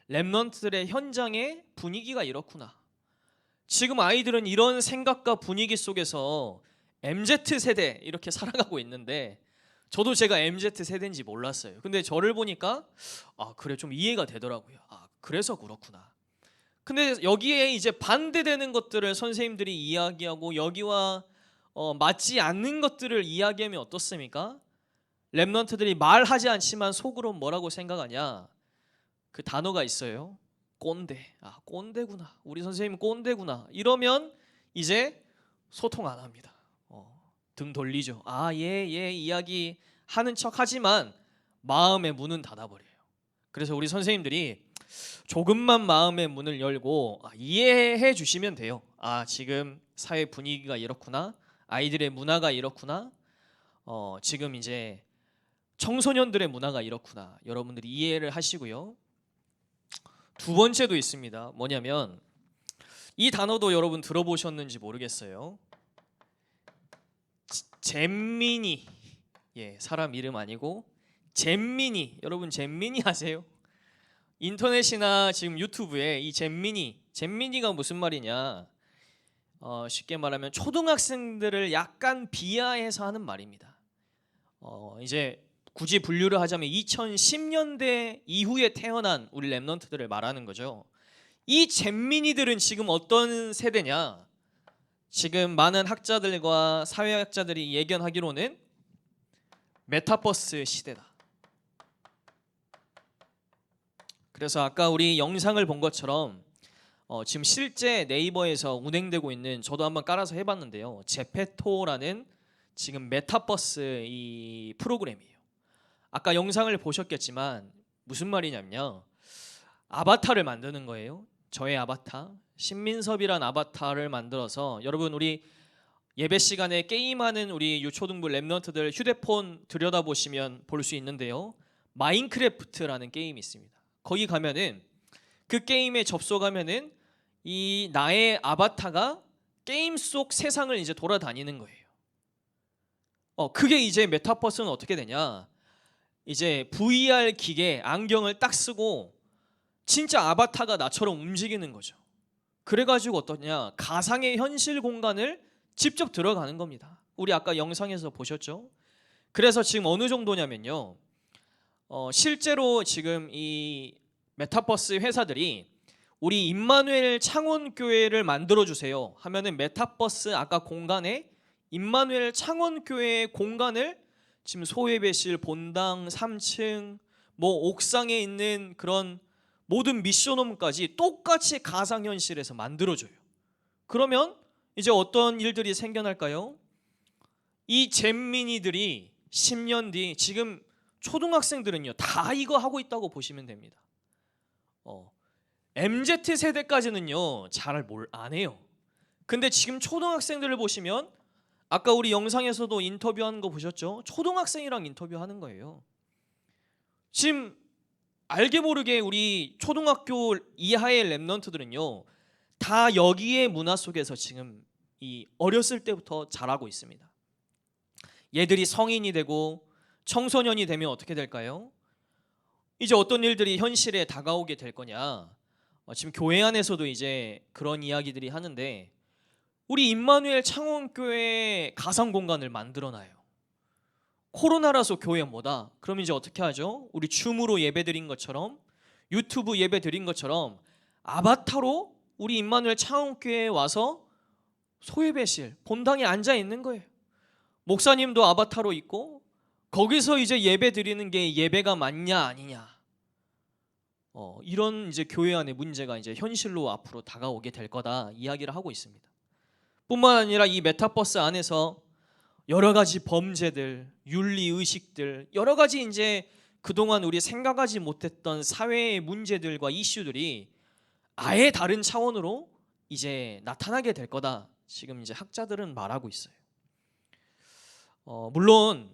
렘넌트들의 현장의 분위기가 이렇구나. 지금 아이들은 이런 생각과 분위기 속에서 MZ 세대 이렇게 살아가고 있는데 저도 제가 MZ 세대인지 몰랐어요. 근데 저를 보니까 그래 좀 이해가 되더라고요. 그래서 그렇구나. 근데 여기에 이제 반대되는 것들을 선생님들이 이야기하고 여기와 맞지 않는 것들을 이야기하면 어떻습니까? 렘넌트들이 말하지 않지만 속으로 뭐라고 생각하냐? 그 단어가 있어요. 꼰대. 꼰대구나. 우리 선생님 꼰대구나. 이러면 이제 소통 안 합니다. 등 돌리죠. 예 이야기 하는 척 하지만 마음의 문은 닫아버려요. 그래서 우리 선생님들이 조금만 마음의 문을 열고 이해해 주시면 돼요. 지금 사회 분위기가 이렇구나. 아이들의 문화가 이렇구나. 지금 이제 청소년들의 문화가 이렇구나. 여러분들이 이해를 하시고요. 두 번째도 있습니다. 뭐냐면 이 단어도 여러분 들어보셨는지 모르겠어요. 잼민이, 사람 이름 아니고 잼민이. 여러분 잼민이 아세요? 인터넷이나 지금 유튜브에 이 잼민이가 무슨 말이냐? 쉽게 말하면 초등학생들을 약간 비하해서 하는 말입니다. 이제 굳이 분류를 하자면 2010년대 이후에 태어난 우리 랩런트들을 말하는 거죠. 이 잼민이들은 지금 어떤 세대냐? 지금 많은 학자들과 사회학자들이 예견하기로는 메타버스 시대다. 그래서 아까 우리 영상을 본 것처럼 지금 실제 네이버에서 운행되고 있는, 저도 한번 깔아서 해봤는데요, 제페토라는 지금 메타버스 이 프로그램이에요. 아까 영상을 보셨겠지만 무슨 말이냐면요, 아바타를 만드는 거예요. 저의 아바타, 신민섭이란 아바타를 만들어서, 여러분 우리 예배 시간에 게임하는 우리 유초등부 랩런트들 휴대폰 들여다보시면 볼 수 있는데요, 마인크래프트라는 게임이 있습니다. 거기 가면은, 그 게임에 접속하면은 이 나의 아바타가 게임 속 세상을 이제 돌아다니는 거예요. 그게 이제 메타버스는 어떻게 되냐? 이제 VR 기계 안경을 딱 쓰고 진짜 아바타가 나처럼 움직이는 거죠. 그래가지고 어떠냐? 가상의 현실 공간을 직접 들어가는 겁니다. 우리 아까 영상에서 보셨죠? 그래서 지금 어느 정도냐면요, 실제로 지금 이 메타버스 회사들이 우리 임마누엘 창원교회를 만들어주세요 하면은 메타버스 아까 공간에 임마누엘 창원교회의 공간을 지금 소예배실, 본당, 3층, 뭐 옥상에 있는 그런 모든 미션홈까지 똑같이 가상현실에서 만들어줘요. 그러면 이제 어떤 일들이 생겨날까요? 이 잼민이들이 10년 뒤, 지금 초등학생들은요 다 이거 하고 있다고 보시면 됩니다. MZ 세대까지는요 잘 안 해요. 근데 지금 초등학생들을 보시면, 아까 우리 영상에서도 인터뷰하는 거 보셨죠? 초등학생이랑 인터뷰하는 거예요. 지금 알게 모르게 우리 초등학교 이하의 랩런트들은요 다 여기에 문화 속에서 지금 이 어렸을 때부터 자라고 있습니다. 얘들이 성인이 되고 청소년이 되면 어떻게 될까요? 이제 어떤 일들이 현실에 다가오게 될 거냐? 지금 교회 안에서도 이제 그런 이야기들이 하는데, 우리 임마누엘 창원교회 가상 공간을 만들어놔요. 코로나라서 교회 뭐다? 그럼 이제 어떻게 하죠? 우리 줌으로 예배드린 것처럼, 유튜브 예배드린 것처럼 아바타로 우리 임마누엘 창원교회에 와서 소예배실, 본당에 앉아 있는 거예요. 목사님도 아바타로 있고, 거기서 이제 예배드리는 게 예배가 맞냐 아니냐, 이런 이제 교회 안의 문제가 이제 현실로 앞으로 다가오게 될 거다 이야기를 하고 있습니다. 뿐만 아니라 이 메타버스 안에서 여러 가지 범죄들, 윤리 의식들, 여러 가지 이제 그동안 우리 생각하지 못했던 사회의 문제들과 이슈들이 아예 다른 차원으로 이제 나타나게 될 거다. 지금 이제 학자들은 말하고 있어요. 물론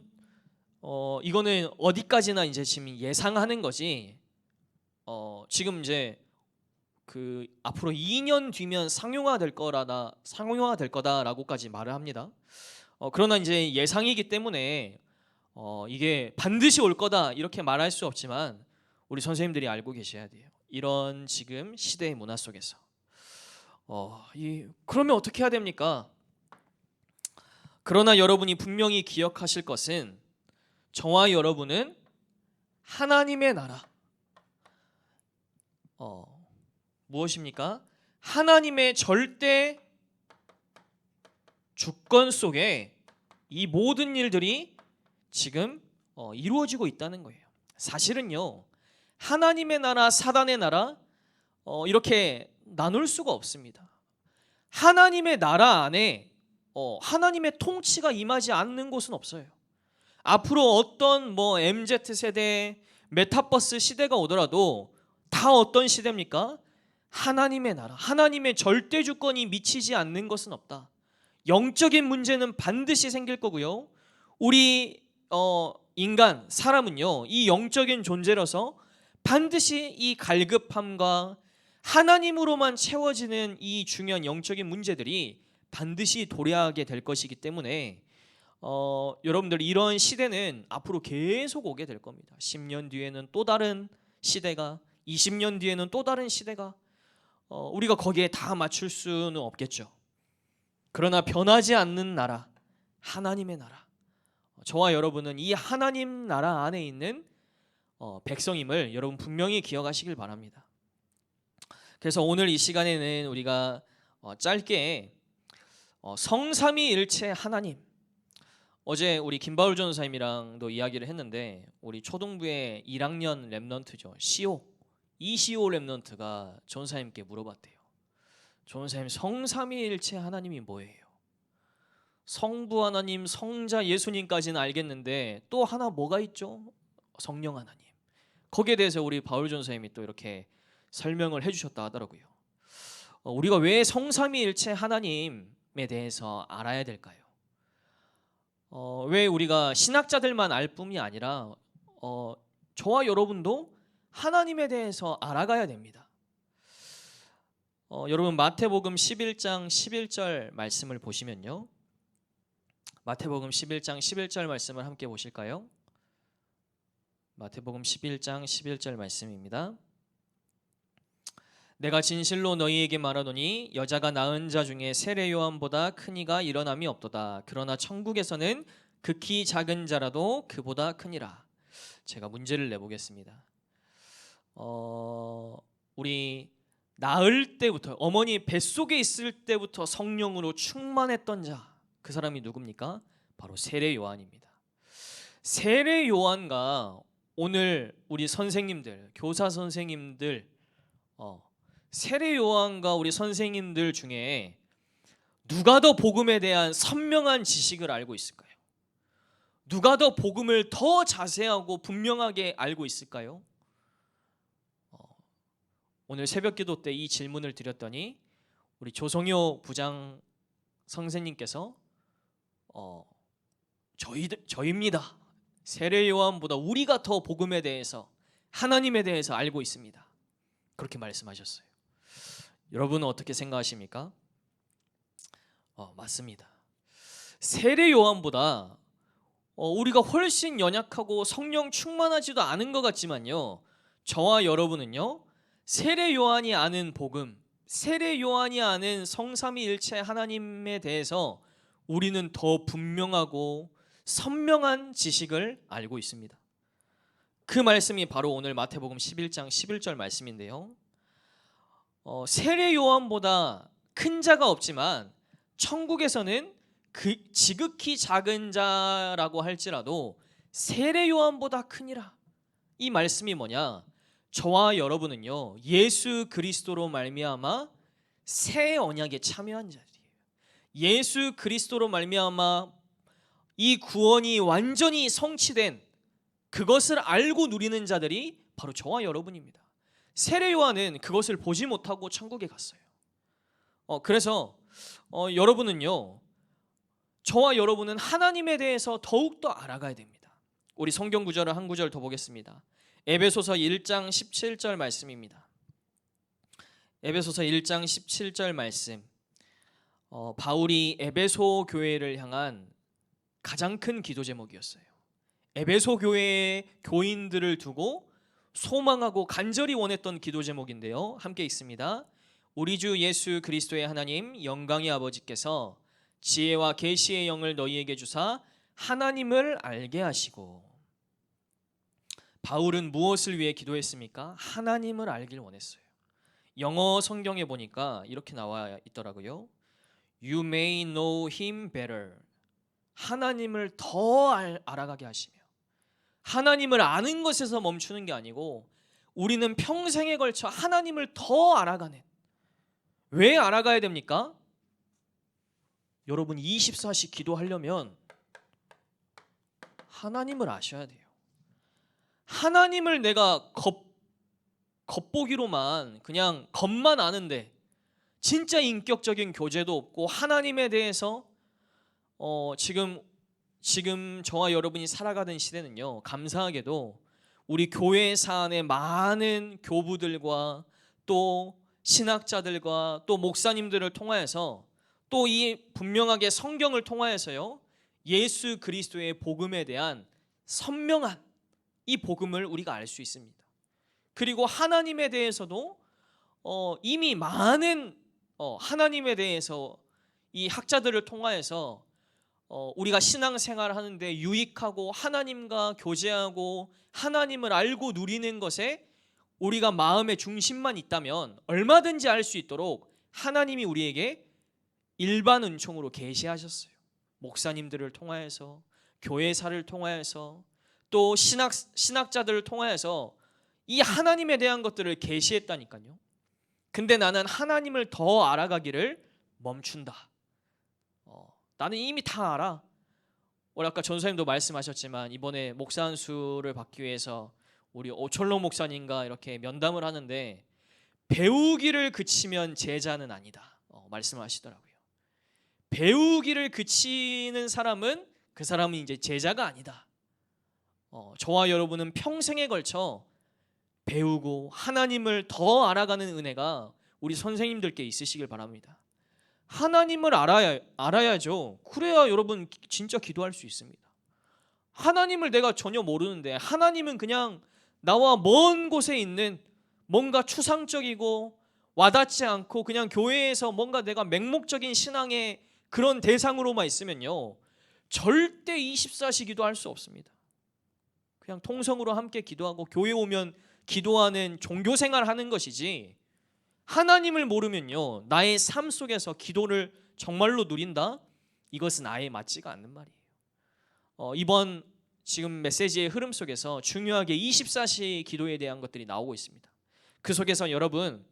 이거는 어디까지나 이제 지금 예상하는 거지. 지금 이제 그 앞으로 2년 뒤면 상용화될 거다라고까지 말을 합니다. 그러나 이제 예상이기 때문에 이게 반드시 올 거다 이렇게 말할 수 없지만, 우리 선생님들이 알고 계셔야 돼요. 이런 지금 시대의 문화 속에서 그러면 어떻게 해야 됩니까? 그러나 여러분이 분명히 기억하실 것은, 저와 여러분은 하나님의 나라, 무엇입니까? 하나님의 절대 주권 속에 이 모든 일들이 지금 이루어지고 있다는 거예요. 사실은요, 하나님의 나라, 사단의 나라 이렇게 나눌 수가 없습니다. 하나님의 나라 안에 하나님의 통치가 임하지 않는 곳은 없어요. 앞으로 어떤 MZ 세대, 메타버스 시대가 오더라도 다 어떤 시대입니까? 하나님의 나라, 하나님의 절대 주권이 미치지 않는 것은 없다. 영적인 문제는 반드시 생길 거고요. 우리 인간, 사람은요, 이 영적인 존재로서 반드시 이 갈급함과 하나님으로만 채워지는 이 중요한 영적인 문제들이 반드시 도래하게 될 것이기 때문에 여러분들 이런 시대는 앞으로 계속 오게 될 겁니다. 10년 뒤에는 또 다른 시대가, 20년 뒤에는 또 다른 시대가, 우리가 거기에 다 맞출 수는 없겠죠. 그러나 변하지 않는 나라, 하나님의 나라, 저와 여러분은 이 하나님 나라 안에 있는 백성임을 여러분 분명히 기억하시길 바랍니다. 그래서 오늘 이 시간에는 우리가 짧게 성삼위일체 하나님, 어제 우리 김바울 전사님이랑도 이야기를 했는데 우리 초등부의 1학년 랩넌트죠, 이시오 랩넌트가 전사님께 물어봤대요. 전사님, 성삼위일체 하나님이 뭐예요? 성부 하나님, 성자 예수님까지는 알겠는데 또 하나 뭐가 있죠? 성령 하나님. 거기에 대해서 우리 바울 전사님이 또 이렇게 설명을 해주셨다 하더라고요. 우리가 왜 성삼위일체 하나님에 대해서 알아야 될까요? 왜 우리가 신학자들만 알 뿐이 아니라 저와 여러분도 하나님에 대해서 알아가야 됩니다. 여러분 마태복음 11장 11절 말씀을 보시면요, 마태복음 11장 11절 말씀을 함께 보실까요? 마태복음 11장 11절 말씀입니다. 내가 진실로 너희에게 말하노니 여자가 낳은 자 중에 세례 요한보다 큰 이가 일어남이 없도다. 그러나 천국에서는 극히 작은 자라도 그보다 크니라. 제가 문제를 내보겠습니다. 우리 낳을 때부터, 어머니 뱃속에 있을 때부터 성령으로 충만했던 자, 그 사람이 누굽니까? 바로 세례 요한입니다. 세례 요한과 오늘 우리 선생님들, 교사 선생님들, 세례 요한과 우리 선생님들 중에 누가 더 복음에 대한 선명한 지식을 알고 있을까요? 누가 더 복음을 더 자세하고 분명하게 알고 있을까요? 오늘 새벽기도 때 이 질문을 드렸더니 우리 조성효 부장 선생님께서 저입니다. 세례 요한보다 우리가 더 복음에 대해서, 하나님에 대해서 알고 있습니다. 그렇게 말씀하셨어요. 여러분은 어떻게 생각하십니까? 맞습니다. 세례 요한보다 우리가 훨씬 연약하고 성령 충만하지도 않은 것 같지만요, 저와 여러분은요, 세례 요한이 아는 복음, 세례 요한이 아는 성삼위일체 하나님에 대해서 우리는 더 분명하고 선명한 지식을 알고 있습니다. 그 말씀이 바로 오늘 마태복음 11장 11절 말씀인데요, 세례 요한보다 큰 자가 없지만 천국에서는 그 지극히 작은 자라고 할지라도 세례 요한보다 크니라. 이 말씀이 뭐냐? 저와 여러분은요, 예수 그리스도로 말미암아 새 언약에 참여한 자들이에요. 예수 그리스도로 말미암아 이 구원이 완전히 성취된 그것을 알고 누리는 자들이 바로 저와 여러분입니다. 세례 요한은 그것을 보지 못하고 천국에 갔어요. 그래서 여러분은요, 저와 여러분은 하나님에 대해서 더욱더 알아가야 됩니다. 우리 성경 구절을 한 구절 더 보겠습니다. 에베소서 1장 17절 말씀입니다. 에베소서 1장 17절 말씀. 바울이 에베소 교회를 향한 가장 큰 기도 제목이었어요. 에베소 교회의 교인들을 두고 소망하고 간절히 원했던 기도 제목인데요, 함께 읽습니다. 우리 주 예수 그리스도의 하나님 영광의 아버지께서 지혜와 계시의 영을 너희에게 주사 하나님을 알게 하시고. 바울은 무엇을 위해 기도했습니까? 하나님을 알길 원했어요. 영어 성경에 보니까 이렇게 나와 있더라고요. You may know him better. 하나님을 더 알아가게 하시며, 하나님을 아는 것에서 멈추는 게 아니고 우리는 평생에 걸쳐 하나님을 더 알아가는. 왜 알아가야 됩니까? 여러분 24시 기도하려면 하나님을 아셔야 돼요. 하나님을 내가 겉보기로만 그냥 겉만 아는데 진짜 인격적인 교제도 없고 하나님에 대해서 지금 저와 여러분이 살아가는 시대는요, 감사하게도 우리 교회 사안의 많은 교부들과 또 신학자들과 또 목사님들을 통하여서 또 이 분명하게 성경을 통하여서요, 예수 그리스도의 복음에 대한 선명한 이 복음을 우리가 알 수 있습니다. 그리고 하나님에 대해서도 이미 많은 하나님에 대해서 이 학자들을 통하여서 우리가 신앙생활을 하는데 유익하고 하나님과 교제하고 하나님을 알고 누리는 것에 우리가 마음의 중심만 있다면 얼마든지 알 수 있도록 하나님이 우리에게 일반 은총으로 계시하셨어요. 목사님들을 통하여서, 교회사를 통하여서, 또 신학자들을 통하여서 이 하나님에 대한 것들을 계시했다니까요. 근데 나는 하나님을 더 알아가기를 멈춘다. 나는 이미 다 알아. 우리 아까 전사님도 말씀하셨지만 이번에 목사 안수를 받기 위해서 우리 오철로 목사님과 이렇게 면담을 하는데 배우기를 그치면 제자는 아니다. 말씀하시더라고요. 배우기를 그치는 사람은 그 사람은 이제 제자가 아니다. 저와 여러분은 평생에 걸쳐 배우고 하나님을 더 알아가는 은혜가 우리 선생님들께 있으시길 바랍니다. 하나님을 알아야죠. 그래야 여러분 진짜 기도할 수 있습니다. 하나님을 내가 전혀 모르는데 하나님은 그냥 나와 먼 곳에 있는 뭔가 추상적이고 와닿지 않고 그냥 교회에서 뭔가 내가 맹목적인 신앙의 그런 대상으로만 있으면요 절대 24시 기도할 수 없습니다. 그냥 통성으로 함께 기도하고 교회 오면 기도하는 종교생활 하는 것이지 하나님을 모르면요 나의 삶 속에서 기도를 정말로 누린다? 이것은 아예 맞지가 않는 말이에요. 이번 지금 메시지의 흐름 속에서 중요하게 24시 기도에 대한 것들이 나오고 있습니다. 그 속에서 여러분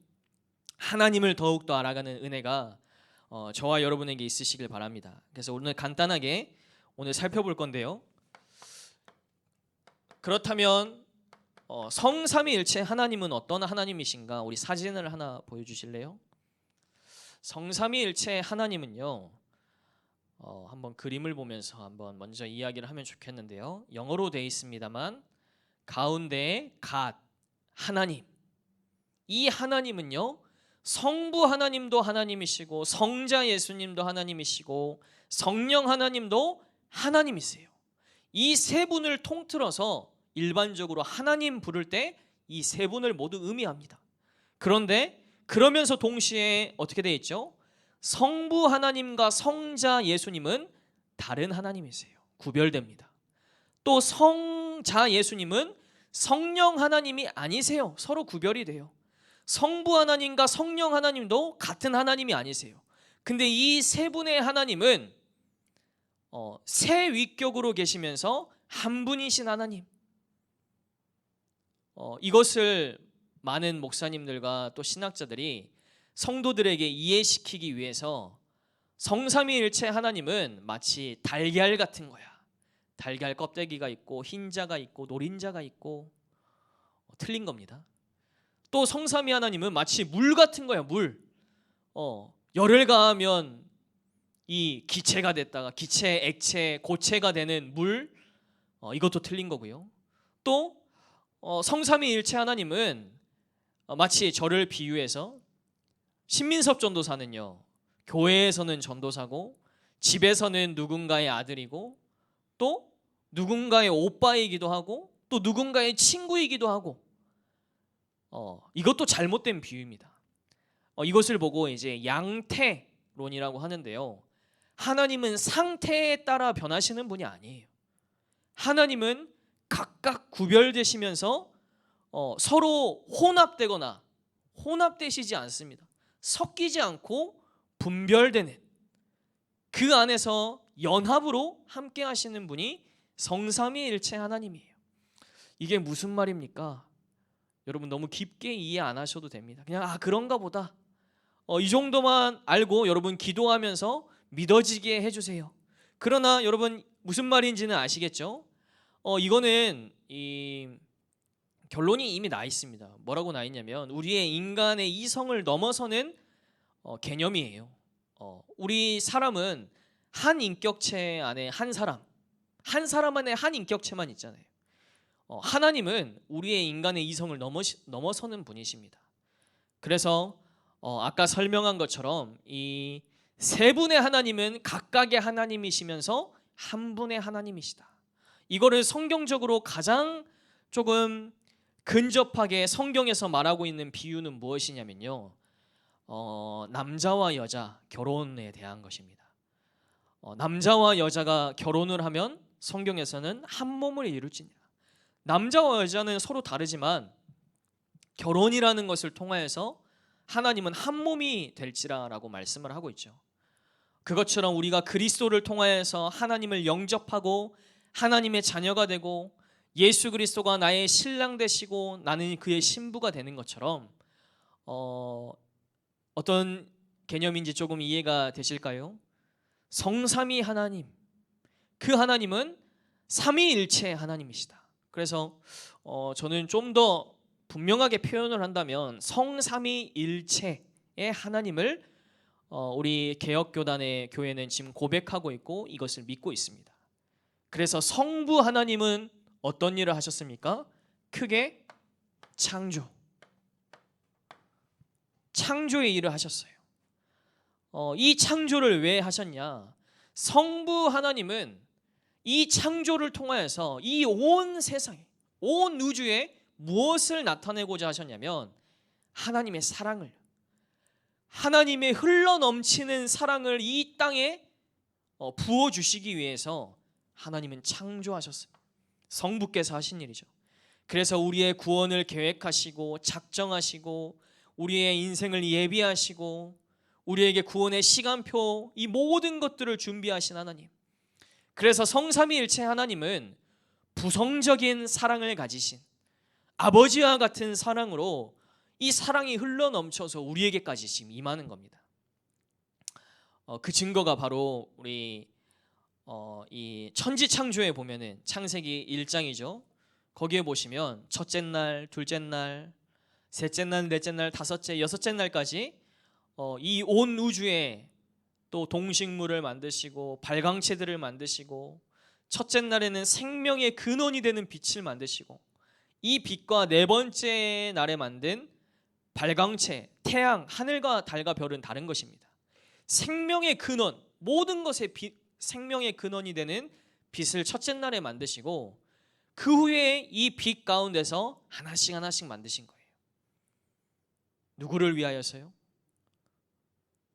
하나님을 더욱더 알아가는 은혜가 저와 여러분에게 있으시길 바랍니다. 그래서 오늘 간단하게 오늘 살펴볼 건데요. 그렇다면 성삼위일체 하나님은 어떤 하나님이신가? 우리 사진을 하나 보여주실래요? 성삼위일체 하나님은요 한번 그림을 보면서 한번 먼저 이야기를 하면 좋겠는데요. 영어로 되어 있습니다만 가운데에 God 하나님, 이 하나님은요 성부 하나님도 하나님이시고 성자 예수님도 하나님이시고 성령 하나님도 하나님이세요. 이 세 분을 통틀어서 일반적으로 하나님 부를 때 이 세 분을 모두 의미합니다. 그런데 그러면서 동시에 어떻게 되어 있죠? 성부 하나님과 성자 예수님은 다른 하나님이세요. 구별됩니다. 또 성자 예수님은 성령 하나님이 아니세요. 서로 구별이 돼요. 성부 하나님과 성령 하나님도 같은 하나님이 아니세요. 근데 이 세 분의 하나님은 세 위격으로 계시면서 한 분이신 하나님. 이것을 많은 목사님들과 또 신학자들이 성도들에게 이해시키기 위해서 성삼위일체 하나님은 마치 달걀 같은 거야. 달걀 껍데기가 있고 흰자가 있고 노린자가 있고 틀린 겁니다. 또 성삼위 하나님은 마치 물 같은 거야. 물. 열을 가하면 이 기체가 됐다가 기체, 액체, 고체가 되는 물. 이것도 틀린 거고요. 또 성삼위일체 하나님은 마치 저를 비유해서 신민섭 전도사는요 교회에서는 전도사고 집에서는 누군가의 아들이고 또 누군가의 오빠이기도 하고 또 누군가의 친구이기도 하고 이것도 잘못된 비유입니다. 이것을 보고 이제 양태론이라고 하는데요. 하나님은 상태에 따라 변하시는 분이 아니에요. 하나님은 각각 구별되시면서 서로 혼합되시지 않습니다. 섞이지 않고 분별되는 그 안에서 연합으로 함께 하시는 분이 성삼위일체 하나님이에요. 이게 무슨 말입니까? 여러분 너무 깊게 이해 안 하셔도 됩니다. 그냥 그런가 보다. 이 정도만 알고 여러분 기도하면서 믿어지게 해주세요. 그러나 여러분 무슨 말인지는 아시겠죠? 이거는 이 결론이 이미 나 있습니다. 뭐라고 나 있냐면 우리의 인간의 이성을 넘어서는 개념이에요. 우리 사람은 한 인격체 안에 한 사람 안에 한 인격체만 있잖아요. 하나님은 우리의 인간의 이성을 넘어서는 분이십니다. 그래서 아까 설명한 것처럼 이 세 분의 하나님은 각각의 하나님이시면서 한 분의 하나님이시다. 이거를 성경적으로 가장 조금 근접하게 성경에서 말하고 있는 비유는 무엇이냐면요, 남자와 여자 결혼에 대한 것입니다. 남자와 여자가 결혼을 하면 성경에서는 한 몸을 이룰지니라. 남자와 여자는 서로 다르지만 결혼이라는 것을 통하여서 하나님은 한 몸이 될지라라고 말씀을 하고 있죠. 그것처럼 우리가 그리스도를 통하여서 하나님을 영접하고 하나님의 자녀가 되고 예수 그리스도가 나의 신랑 되시고 나는 그의 신부가 되는 것처럼 어떤 개념인지 조금 이해가 되실까요? 성삼위 하나님, 그 하나님은 삼위일체 하나님이시다. 그래서 저는 좀 더 분명하게 표현을 한다면 성삼위일체의 하나님을 우리 개혁교단의 교회는 지금 고백하고 있고 이것을 믿고 있습니다. 그래서 성부 하나님은 어떤 일을 하셨습니까? 크게 창조의 일을 하셨어요. 이 창조를 왜 하셨냐? 성부 하나님은 이 창조를 통하여서 이 온 세상에, 온 우주에 무엇을 나타내고자 하셨냐면 하나님의 사랑을, 하나님의 흘러넘치는 사랑을 이 땅에 부어주시기 위해서 하나님은 창조하셨습니다. 성부께서 하신 일이죠. 그래서 우리의 구원을 계획하시고 작정하시고 우리의 인생을 예비하시고 우리에게 구원의 시간표, 이 모든 것들을 준비하신 하나님. 그래서 성삼위일체 하나님은 부성적인 사랑을 가지신 아버지와 같은 사랑으로 이 사랑이 흘러넘쳐서 우리에게까지 지금 임하는 겁니다. 그 증거가 바로 우리 이 천지창조에 보면은 창세기 1장이죠. 거기에 보시면 첫째 날, 둘째 날, 셋째 날, 넷째 날, 다섯째, 여섯째 날까지 이 온 우주에 또 동식물을 만드시고 발광체들을 만드시고 첫째 날에는 생명의 근원이 되는 빛을 만드시고 이 빛과 네 번째 날에 만든 발광체, 태양, 하늘과 달과 별은 다른 것입니다. 생명의 근원, 모든 것의 빛, 생명의 근원이 되는 빛을 첫째 날에 만드시고 그 후에 이 빛 가운데서 하나씩 하나씩 만드신 거예요. 누구를 위하여서요?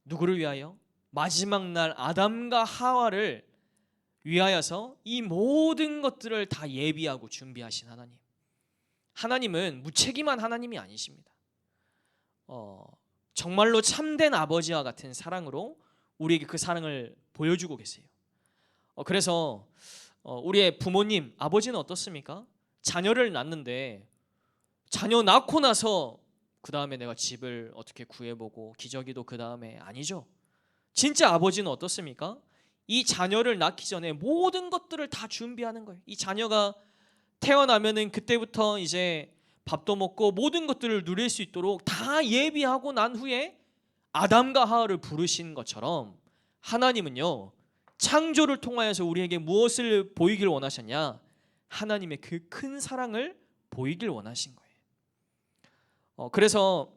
누구를 위하여? 마지막 날 아담과 하와를 위하여서 이 모든 것들을 다 예비하고 준비하신 하나님. 하나님은 무책임한 하나님이 아니십니다. 정말로 참된 아버지와 같은 사랑으로 우리에게 그 사랑을 보여주고 계세요. 그래서 우리의 부모님, 아버지는 어떻습니까? 자녀를 낳는데 자녀 낳고 나서 그 다음에 내가 집을 어떻게 구해보고 기저귀도 그 다음에 아니죠. 진짜 아버지는 어떻습니까? 이 자녀를 낳기 전에 모든 것들을 다 준비하는 거예요. 이 자녀가 태어나면은 그때부터 이제 밥도 먹고 모든 것들을 누릴 수 있도록 다 예비하고 난 후에 아담과 하와를 부르신 것처럼 하나님은요, 창조를 통하여서 우리에게 무엇을 보이길 원하셨냐? 하나님의 그 큰 사랑을 보이길 원하신 거예요. 그래서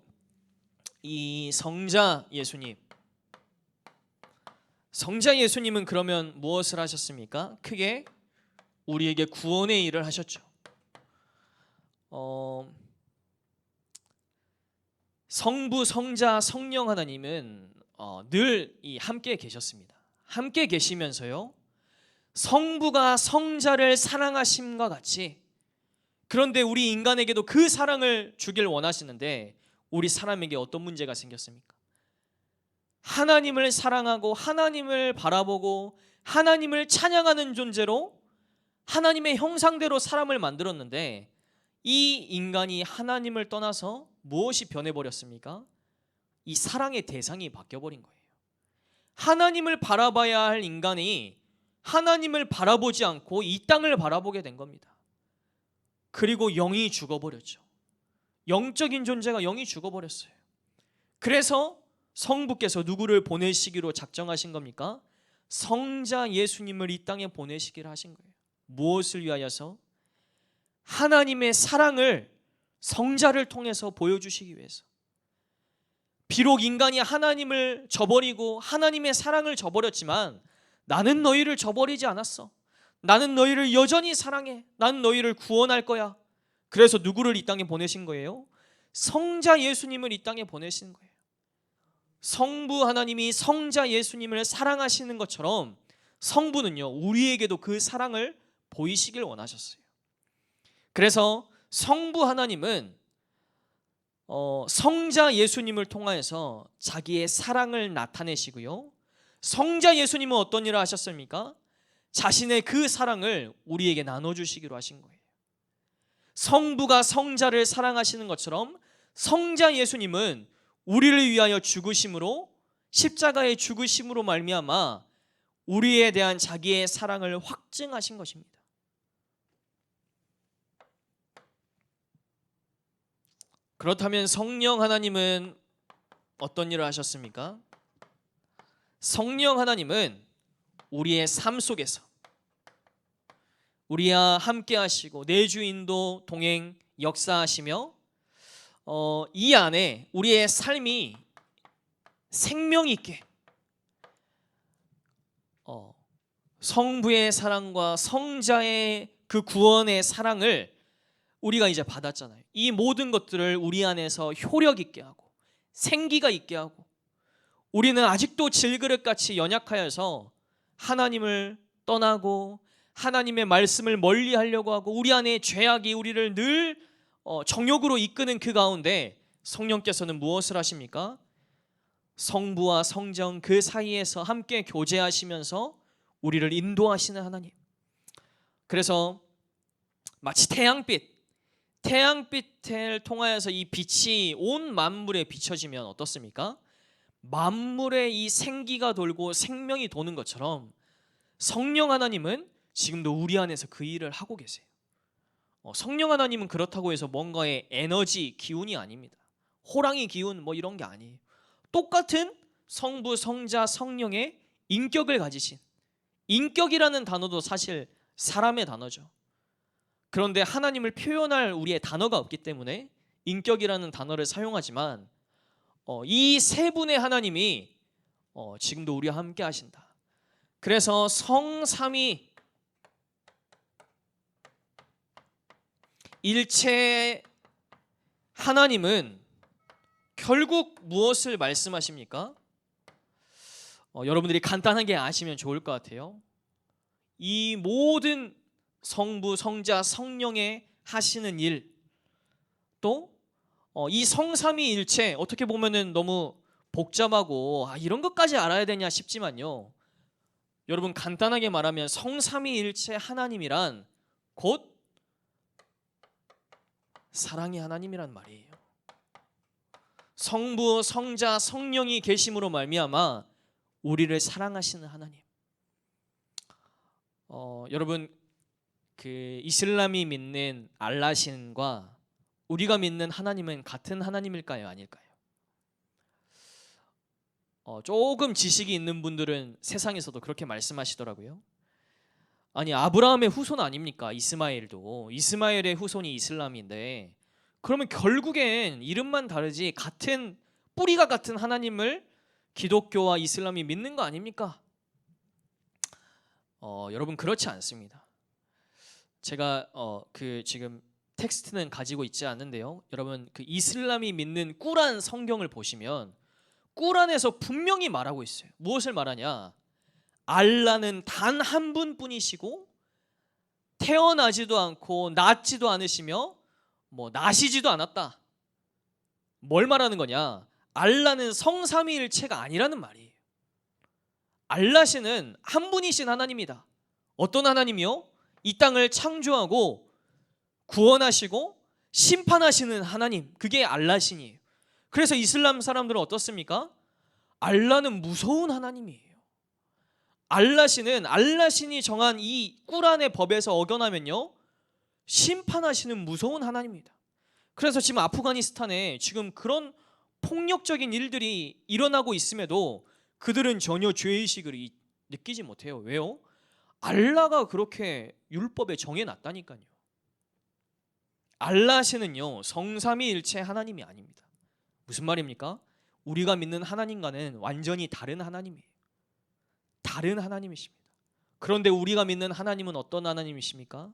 이 성자 예수님은 그러면 무엇을 하셨습니까? 크게 우리에게 구원의 일을 하셨죠. 성부, 성자, 성령 하나님은 늘 함께 계셨습니다. 함께 계시면서요, 성부가 성자를 사랑하심과 같이, 그런데 우리 인간에게도 그 사랑을 주길 원하시는데 우리 사람에게 어떤 문제가 생겼습니까? 하나님을 사랑하고 하나님을 바라보고 하나님을 찬양하는 존재로 하나님의 형상대로 사람을 만들었는데 이 인간이 하나님을 떠나서 무엇이 변해버렸습니까? 이 사랑의 대상이 바뀌어버린 거예요. 하나님을 바라봐야 할 인간이 하나님을 바라보지 않고 이 땅을 바라보게 된 겁니다. 그리고 영이 죽어버렸죠. 영적인 존재가 영이 죽어버렸어요. 그래서 성부께서 누구를 보내시기로 작정하신 겁니까? 성자 예수님을 이 땅에 보내시기로 하신 거예요. 무엇을 위하여서? 하나님의 사랑을 성자를 통해서 보여주시기 위해서. 비록 인간이 하나님을 저버리고 하나님의 사랑을 저버렸지만 나는 너희를 저버리지 않았어. 나는 너희를 여전히 사랑해. 나는 너희를 구원할 거야. 그래서 누구를 이 땅에 보내신 거예요? 성자 예수님을 이 땅에 보내신 거예요. 성부 하나님이 성자 예수님을 사랑하시는 것처럼 성부는요, 우리에게도 그 사랑을 보이시길 원하셨어요. 그래서 성부 하나님은 성자 예수님을 통하여서 자기의 사랑을 나타내시고요, 성자 예수님은 어떤 일을 하셨습니까? 자신의 그 사랑을 우리에게 나눠주시기로 하신 거예요. 성부가 성자를 사랑하시는 것처럼 성자 예수님은 우리를 위하여 죽으심으로, 십자가의 죽으심으로 말미암아 우리에 대한 자기의 사랑을 확증하신 것입니다. 그렇다면 성령 하나님은 어떤 일을 하셨습니까? 성령 하나님은 우리의 삶 속에서 우리와 함께 하시고 내주 인도 동행 역사하시며 이 안에 우리의 삶이 생명 있게 성부의 사랑과 성자의 그 구원의 사랑을 우리가 이제 받았잖아요. 이 모든 것들을 우리 안에서 효력 있게 하고 생기가 있게 하고, 우리는 아직도 질그릇같이 연약하여서 하나님을 떠나고 하나님의 말씀을 멀리 하려고 하고 우리 안에 죄악이 우리를 늘 정욕으로 이끄는 그 가운데 성령께서는 무엇을 하십니까? 성부와 성정 그 사이에서 함께 교제하시면서 우리를 인도하시는 하나님. 그래서 마치 태양빛을 통하여서 이 빛이 온 만물에 비춰지면 어떻습니까? 만물에 이 생기가 돌고 생명이 도는 것처럼 성령 하나님은 지금도 우리 안에서 그 일을 하고 계세요. 성령 하나님은 그렇다고 해서 뭔가의 에너지, 기운이 아닙니다. 호랑이 기운 뭐 이런 게 아니에요. 똑같은 성부, 성자, 성령의 인격을 가지신, 인격이라는 단어도 사실 사람의 단어죠. 그런데 하나님을 표현할 우리의 단어가 없기 때문에 인격이라는 단어를 사용하지만 이 세 분의 하나님이 지금도 우리와 함께 하신다. 그래서 성삼위 일체 하나님은 결국 무엇을 말씀하십니까? 여러분들이 간단하게 아시면 좋을 것 같아요. 이 모든 성부, 성자, 성령의 하시는 일, 또 이 성삼위일체, 어떻게 보면은 너무 복잡하고 이런 것까지 알아야 되냐 싶지만요, 여러분 간단하게 말하면 성삼위일체 하나님이란 곧 사랑의 하나님이란 말이에요. 성부, 성자, 성령이 계심으로 말미암아 우리를 사랑하시는 하나님. 여러분 그 이슬람이 믿는 알라신과 우리가 믿는 하나님은 같은 하나님일까요? 아닐까요? 조금 지식이 있는 분들은 세상에서도 그렇게 말씀하시더라고요. 아니 아브라함의 후손 아닙니까? 이스마엘도. 이스마엘의 후손이 이슬람인데 그러면 결국엔 이름만 다르지 같은 뿌리가 같은 하나님을 기독교와 이슬람이 믿는 거 아닙니까? 여러분 그렇지 않습니다. 제가 그 지금 텍스트는 가지고 있지 않는데요, 여러분 그 이슬람이 믿는 꾸란 성경을 보시면 꾸란에서 분명히 말하고 있어요. 무엇을 말하냐? 알라는 단 한 분뿐이시고 태어나지도 않고 낳지도 않으시며 뭐 나시지도 않았다. 뭘 말하는 거냐? 알라는 성삼위일체가 아니라는 말이에요. 알라시는 한 분이신 하나님이다. 어떤 하나님이요? 이 땅을 창조하고 구원하시고 심판하시는 하나님, 그게 알라신이에요. 그래서 이슬람 사람들은 어떻습니까? 알라는 무서운 하나님이에요. 알라신이 정한 이 꾸란의 법에서 어겨나면요 심판하시는 무서운 하나님입니다. 그래서 지금 아프가니스탄에 지금 그런 폭력적인 일들이 일어나고 있음에도 그들은 전혀 죄의식을 느끼지 못해요. 왜요? 알라가 그렇게 율법에 정해놨다니까요. 알라시는요 성삼위일체 하나님이 아닙니다. 무슨 말입니까? 우리가 믿는 하나님과는 완전히 다른 하나님이에요. 다른 하나님이십니다. 그런데 우리가 믿는 하나님은 어떤 하나님이십니까?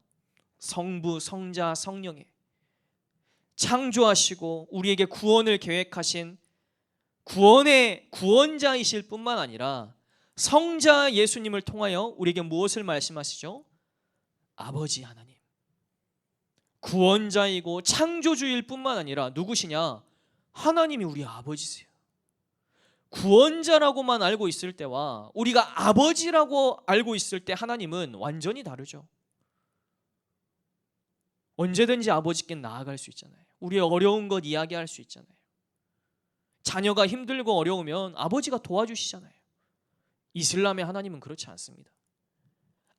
성부, 성자, 성령의 창조하시고 우리에게 구원을 계획하신 구원의 구원자이실 뿐만 아니라 성자 예수님을 통하여 우리에게 무엇을 말씀하시죠? 아버지 하나님, 구원자이고 창조주일 뿐만 아니라 누구시냐? 하나님이 우리 아버지세요. 구원자라고만 알고 있을 때와 우리가 아버지라고 알고 있을 때 하나님은 완전히 다르죠. 언제든지 아버지께 나아갈 수 있잖아요. 우리의 어려운 것 이야기할 수 있잖아요. 자녀가 힘들고 어려우면 아버지가 도와주시잖아요. 이슬람의 하나님은 그렇지 않습니다.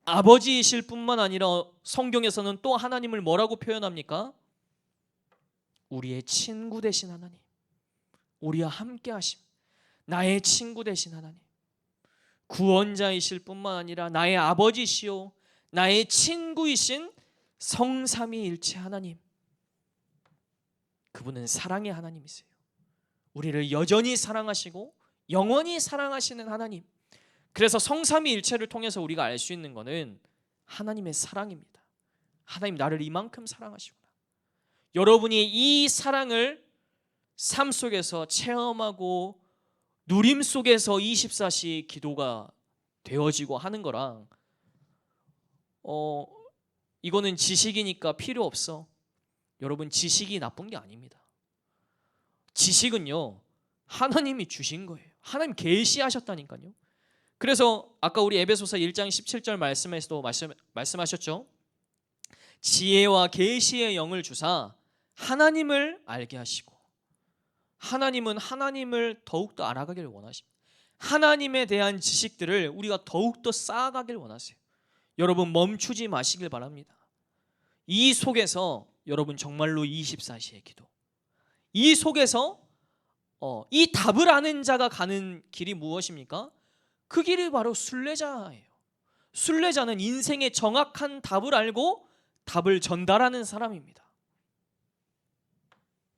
아버지이실 뿐만 아니라 성경에서는 또 하나님을 뭐라고 표현합니까? 우리의 친구 되신 하나님, 우리와 함께 하심, 나의 친구 되신 하나님, 구원자이실 뿐만 아니라 나의 아버지시요 나의 친구이신 성삼위일체 하나님, 그분은 사랑의 하나님이세요. 우리를 여전히 사랑하시고 영원히 사랑하시는 하나님. 그래서 성삼위일체를 통해서 우리가 알 수 있는 것은 하나님의 사랑입니다. 하나님 나를 이만큼 사랑하시구나. 여러분이 이 사랑을 삶 속에서 체험하고 누림 속에서 24시 기도가 되어지고 하는 거랑 이거는 지식이니까 필요 없어. 여러분, 지식이 나쁜 게 아닙니다. 지식은요 하나님이 주신 거예요. 하나님 계시하셨다니까요. 그래서 아까 우리 에베소서 1장 17절 말씀에서도 말씀하셨죠. 지혜와 계시의 영을 주사 하나님을 알게 하시고, 하나님은 하나님을 더욱더 알아가길 원하십니다. 하나님에 대한 지식들을 우리가 더욱더 쌓아가길 원하세요. 여러분, 멈추지 마시길 바랍니다. 이 속에서 여러분 정말로 24시의 기도, 이 속에서 이 답을 아는 자가 가는 길이 무엇입니까? 그 길이 바로 순례자예요. 순례자는 인생의 정확한 답을 알고 답을 전달하는 사람입니다.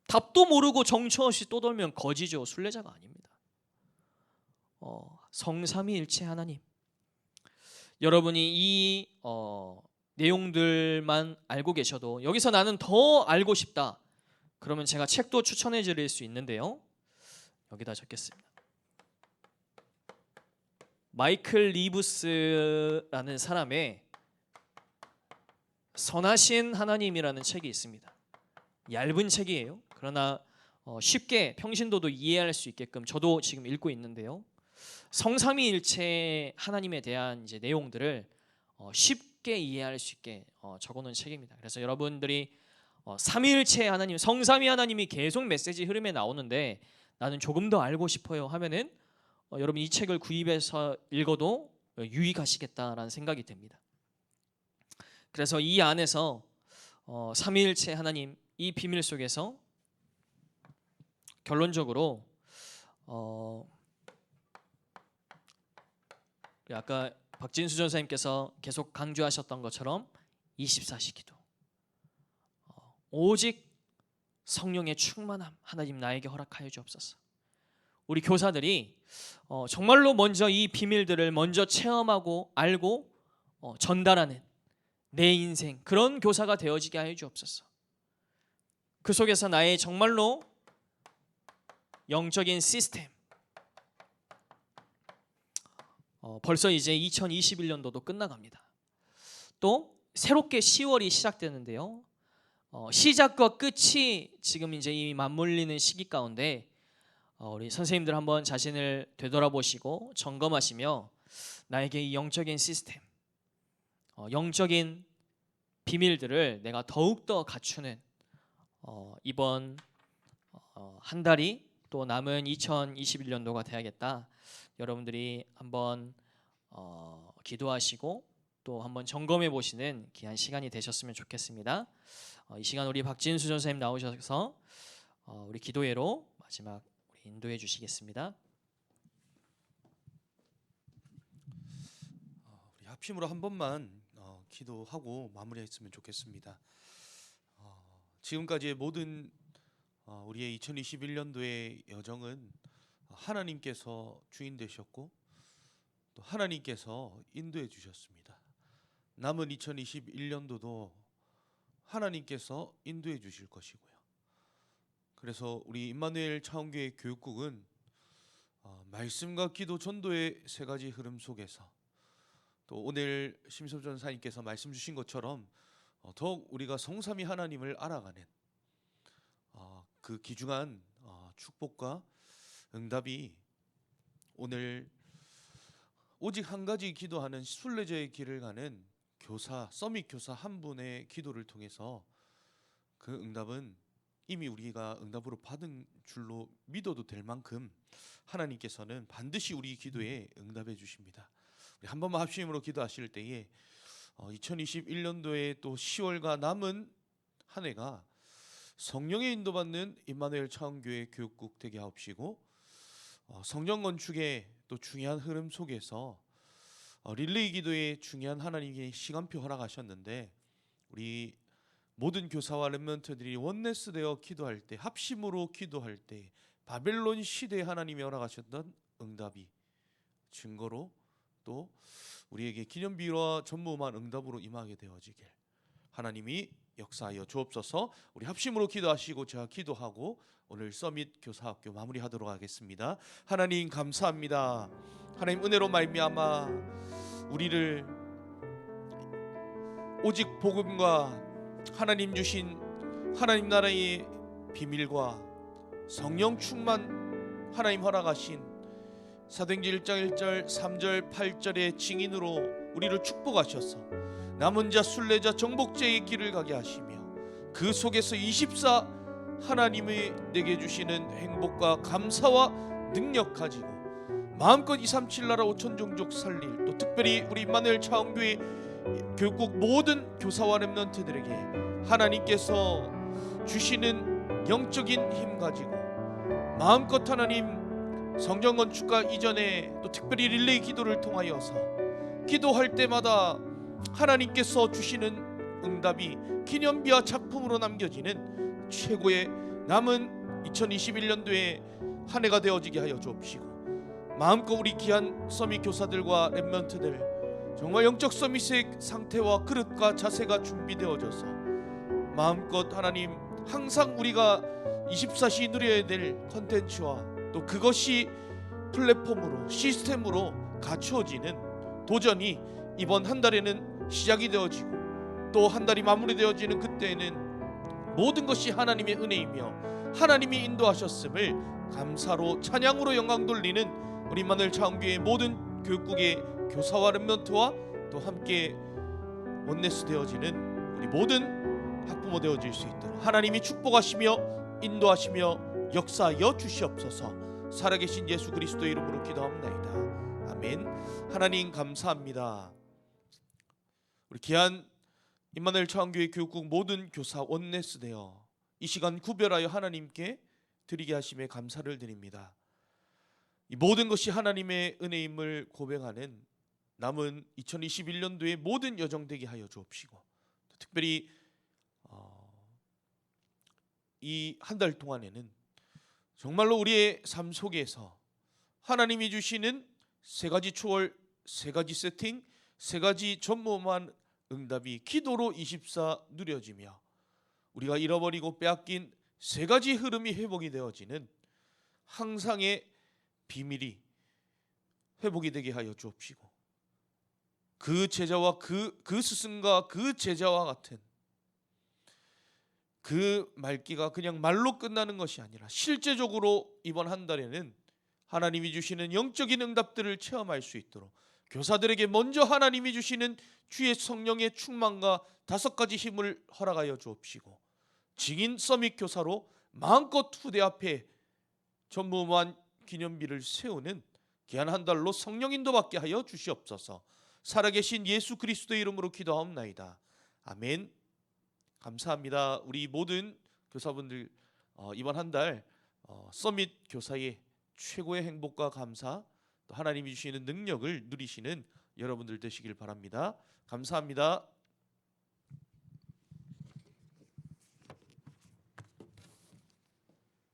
답도 모르고 정처 없이 떠돌면 거지죠. 순례자가 아닙니다. 성삼위일체 하나님, 여러분이 이 내용들만 알고 계셔도 여기서 나는 더 알고 싶다, 그러면 제가 책도 추천해 드릴 수 있는데요, 여기다 적겠습니다. 마이클 리브스라는 사람의 선하신 하나님이라는 책이 있습니다. 얇은 책이에요. 그러나 쉽게 평신도도 이해할 수 있게끔 저도 지금 읽고 있는데요, 성삼위일체 하나님에 대한 이제 내용들을 쉽게 이해할 수 있게 적어놓은 책입니다. 그래서 여러분들이 삼위일체 하나님, 성삼위 하나님이 계속 메시지 흐름에 나오는데 나는 조금 더 알고 싶어요 하면은 여러분 이 책을 구입해서 읽어도 유익하시겠다라는 생각이 듭니다. 그래서 이 안에서 삼위일체 하나님, 이 비밀 속에서 결론적으로 아까 박진수 전사님께서 계속 강조하셨던 것처럼 24시 기도, 오직 성령의 충만함 하나님 나에게 허락하여 주옵소서. 우리 교사들이 정말로 먼저 이 비밀들을 먼저 체험하고 알고 전달하는 내 인생, 그런 교사가 되어지게 하여 주옵소서. 그 속에서 나의 정말로 영적인 시스템, 벌써 이제 2021년도도 끝나갑니다. 또 새롭게 10월이 시작되는데요, 시작과 끝이 지금 이제 이미 맞물리는 시기 가운데 우리 선생님들 한번 자신을 되돌아보시고 점검하시며 나에게 이 영적인 시스템, 영적인 비밀들을 내가 더욱더 갖추는 이번 한 달이 또 남은 2021년도가 돼야겠다. 여러분들이 한번 기도하시고 또 한번 점검해 보시는 귀한 시간이 되셨으면 좋겠습니다. 이 시간 우리 박진수 전사님 나오셔서 우리 기도회로 마지막 인도해 주시겠습니다. 우리 합심으로 한 번만 기도하고 마무리했으면 좋겠습니다. 지금까지의 모든 우리의 2021년도의 여정은 하나님께서 주인 되셨고 또 하나님께서 인도해 주셨습니다. 남은 2021년도도 하나님께서 인도해 주실 것이고요. 그래서 우리 임마누엘 차원교회 교육국은 말씀과 기도 전도의 세 가지 흐름 속에서 또 오늘 심섭 전사님께서 말씀 주신 것처럼 더욱 우리가 성삼위 하나님을 알아가는 그 귀중한 축복과 응답이 오늘 오직 한 가지 기도하는 순례자의 길을 가는 교사, 서밋 교사 한 분의 기도를 통해서 그 응답은 이미 우리가 응답으로 받은 줄로 믿어도 될 만큼 하나님께서는 반드시 우리 기도에 응답해 주십니다. 우리 한 번만 합심으로 기도하실 때에 2021년도에 또 10월과 남은 한 해가 성령의 인도받는 임마누엘 차원교회 교육국 되게 하옵시고, 성령 건축의 또 중요한 흐름 속에서 릴레이 기도의 중요한 하나님의 시간표 허락하셨는데, 우리 모든 교사와 렘넌트들이 원네스 되어 기도할 때, 합심으로 기도할 때 바벨론 시대에 하나님이 허락하셨던 응답이 증거로 또 우리에게 기념비와 전무후무한 응답으로 임하게 되어지길 하나님이 역사하여 주옵소서. 우리 합심으로 기도하시고 제가 기도하고 오늘 서밋 교사학교 마무리하도록 하겠습니다. 하나님 감사합니다. 하나님 은혜로 말미암아 우리를 오직 복음과 하나님 주신 하나님 나라의 비밀과 성령 충만 하나님 허락하신 사도행전 1장 1절 3절 8절의 증인으로 우리를 축복하셔서 남은 자 순례자 정복자의 길을 가게 하시며 그 속에서 24 하나님이 내게 주시는 행복과 감사와 능력 가지고 마음껏 237 나라 5천 종족 살릴, 또 특별히 우리 임마누엘 차원교회 교육국 모든 교사와 렘넌트들에게 하나님께서 주시는 영적인 힘 가지고 마음껏 하나님 성전 건축과 이전에 또 특별히 릴레이 기도를 통하여서 기도할 때마다 하나님께서 주시는 응답이 기념비와 작품으로 남겨지는 최고의 남은 2021년도에 한 해가 되어지게 하여 주옵시고, 마음껏 우리 귀한 서밋 교사들과 렘넌트들 정말 영적 서밋의 상태와 그릇과 자세가 준비되어져서 마음껏 하나님 항상 우리가 24시 누려야 될 컨텐츠와 또 그것이 플랫폼으로 시스템으로 갖추어지는 도전이 이번 한 달에는 시작이 되어지고 또 한 달이 마무리되어지는 그때에는 모든 것이 하나님의 은혜이며 하나님이 인도하셨음을 감사로 찬양으로 영광 돌리는 우리 임마누엘 차원교회 모든 교육국의 교사와 렘넌트와 또 함께 원네스 되어지는 우리 모든 학부모 되어질 수 있도록 하나님이 축복하시며 인도하시며 역사하여 주시옵소서. 살아계신 예수 그리스도의 이름으로 기도합니다. 아멘. 하나님 감사합니다. 우리 귀한 임마누엘 차원교회 교육국 모든 교사 원네스 되어 이 시간 구별하여 하나님께 드리게 하심에 감사를 드립니다. 이 모든 것이 하나님의 은혜임을 고백하는 남은 2021년도의 모든 여정 되게 하여 주옵시고, 특별히 이 한 달 동안에는 정말로 우리의 삶 속에서 하나님이 주시는 세 가지 초월, 세 가지 세팅, 세 가지 전무후무한 응답이 기도로 24 누려지며 우리가 잃어버리고 빼앗긴 세 가지 흐름이 회복이 되어지는 항상의 비밀이 회복이 되게 하여 주옵시고, 그 제자와 그 스승과 그 제자와 같은 그 말기가 그냥 말로 끝나는 것이 아니라 실제적으로 이번 한 달에는 하나님이 주시는 영적인 응답들을 체험할 수 있도록 교사들에게 먼저 하나님이 주시는 주의 성령의 충만과 5가지 힘을 허락하여 주옵시고, 증인 서밋 교사로 마음껏 후대 앞에 전무후무한 기념비를 세우는 귀한 한 달로 성령 인도받게 하여 주시옵소서. 살아계신 예수 그리스도의 이름으로 기도하옵나이다. 아멘. 감사합니다. 우리 모든 교사분들 이번 한 달 서밋 교사의 최고의 행복과 감사, 또 하나님이 주시는 능력을 누리시는 여러분들 되시길 바랍니다. 감사합니다.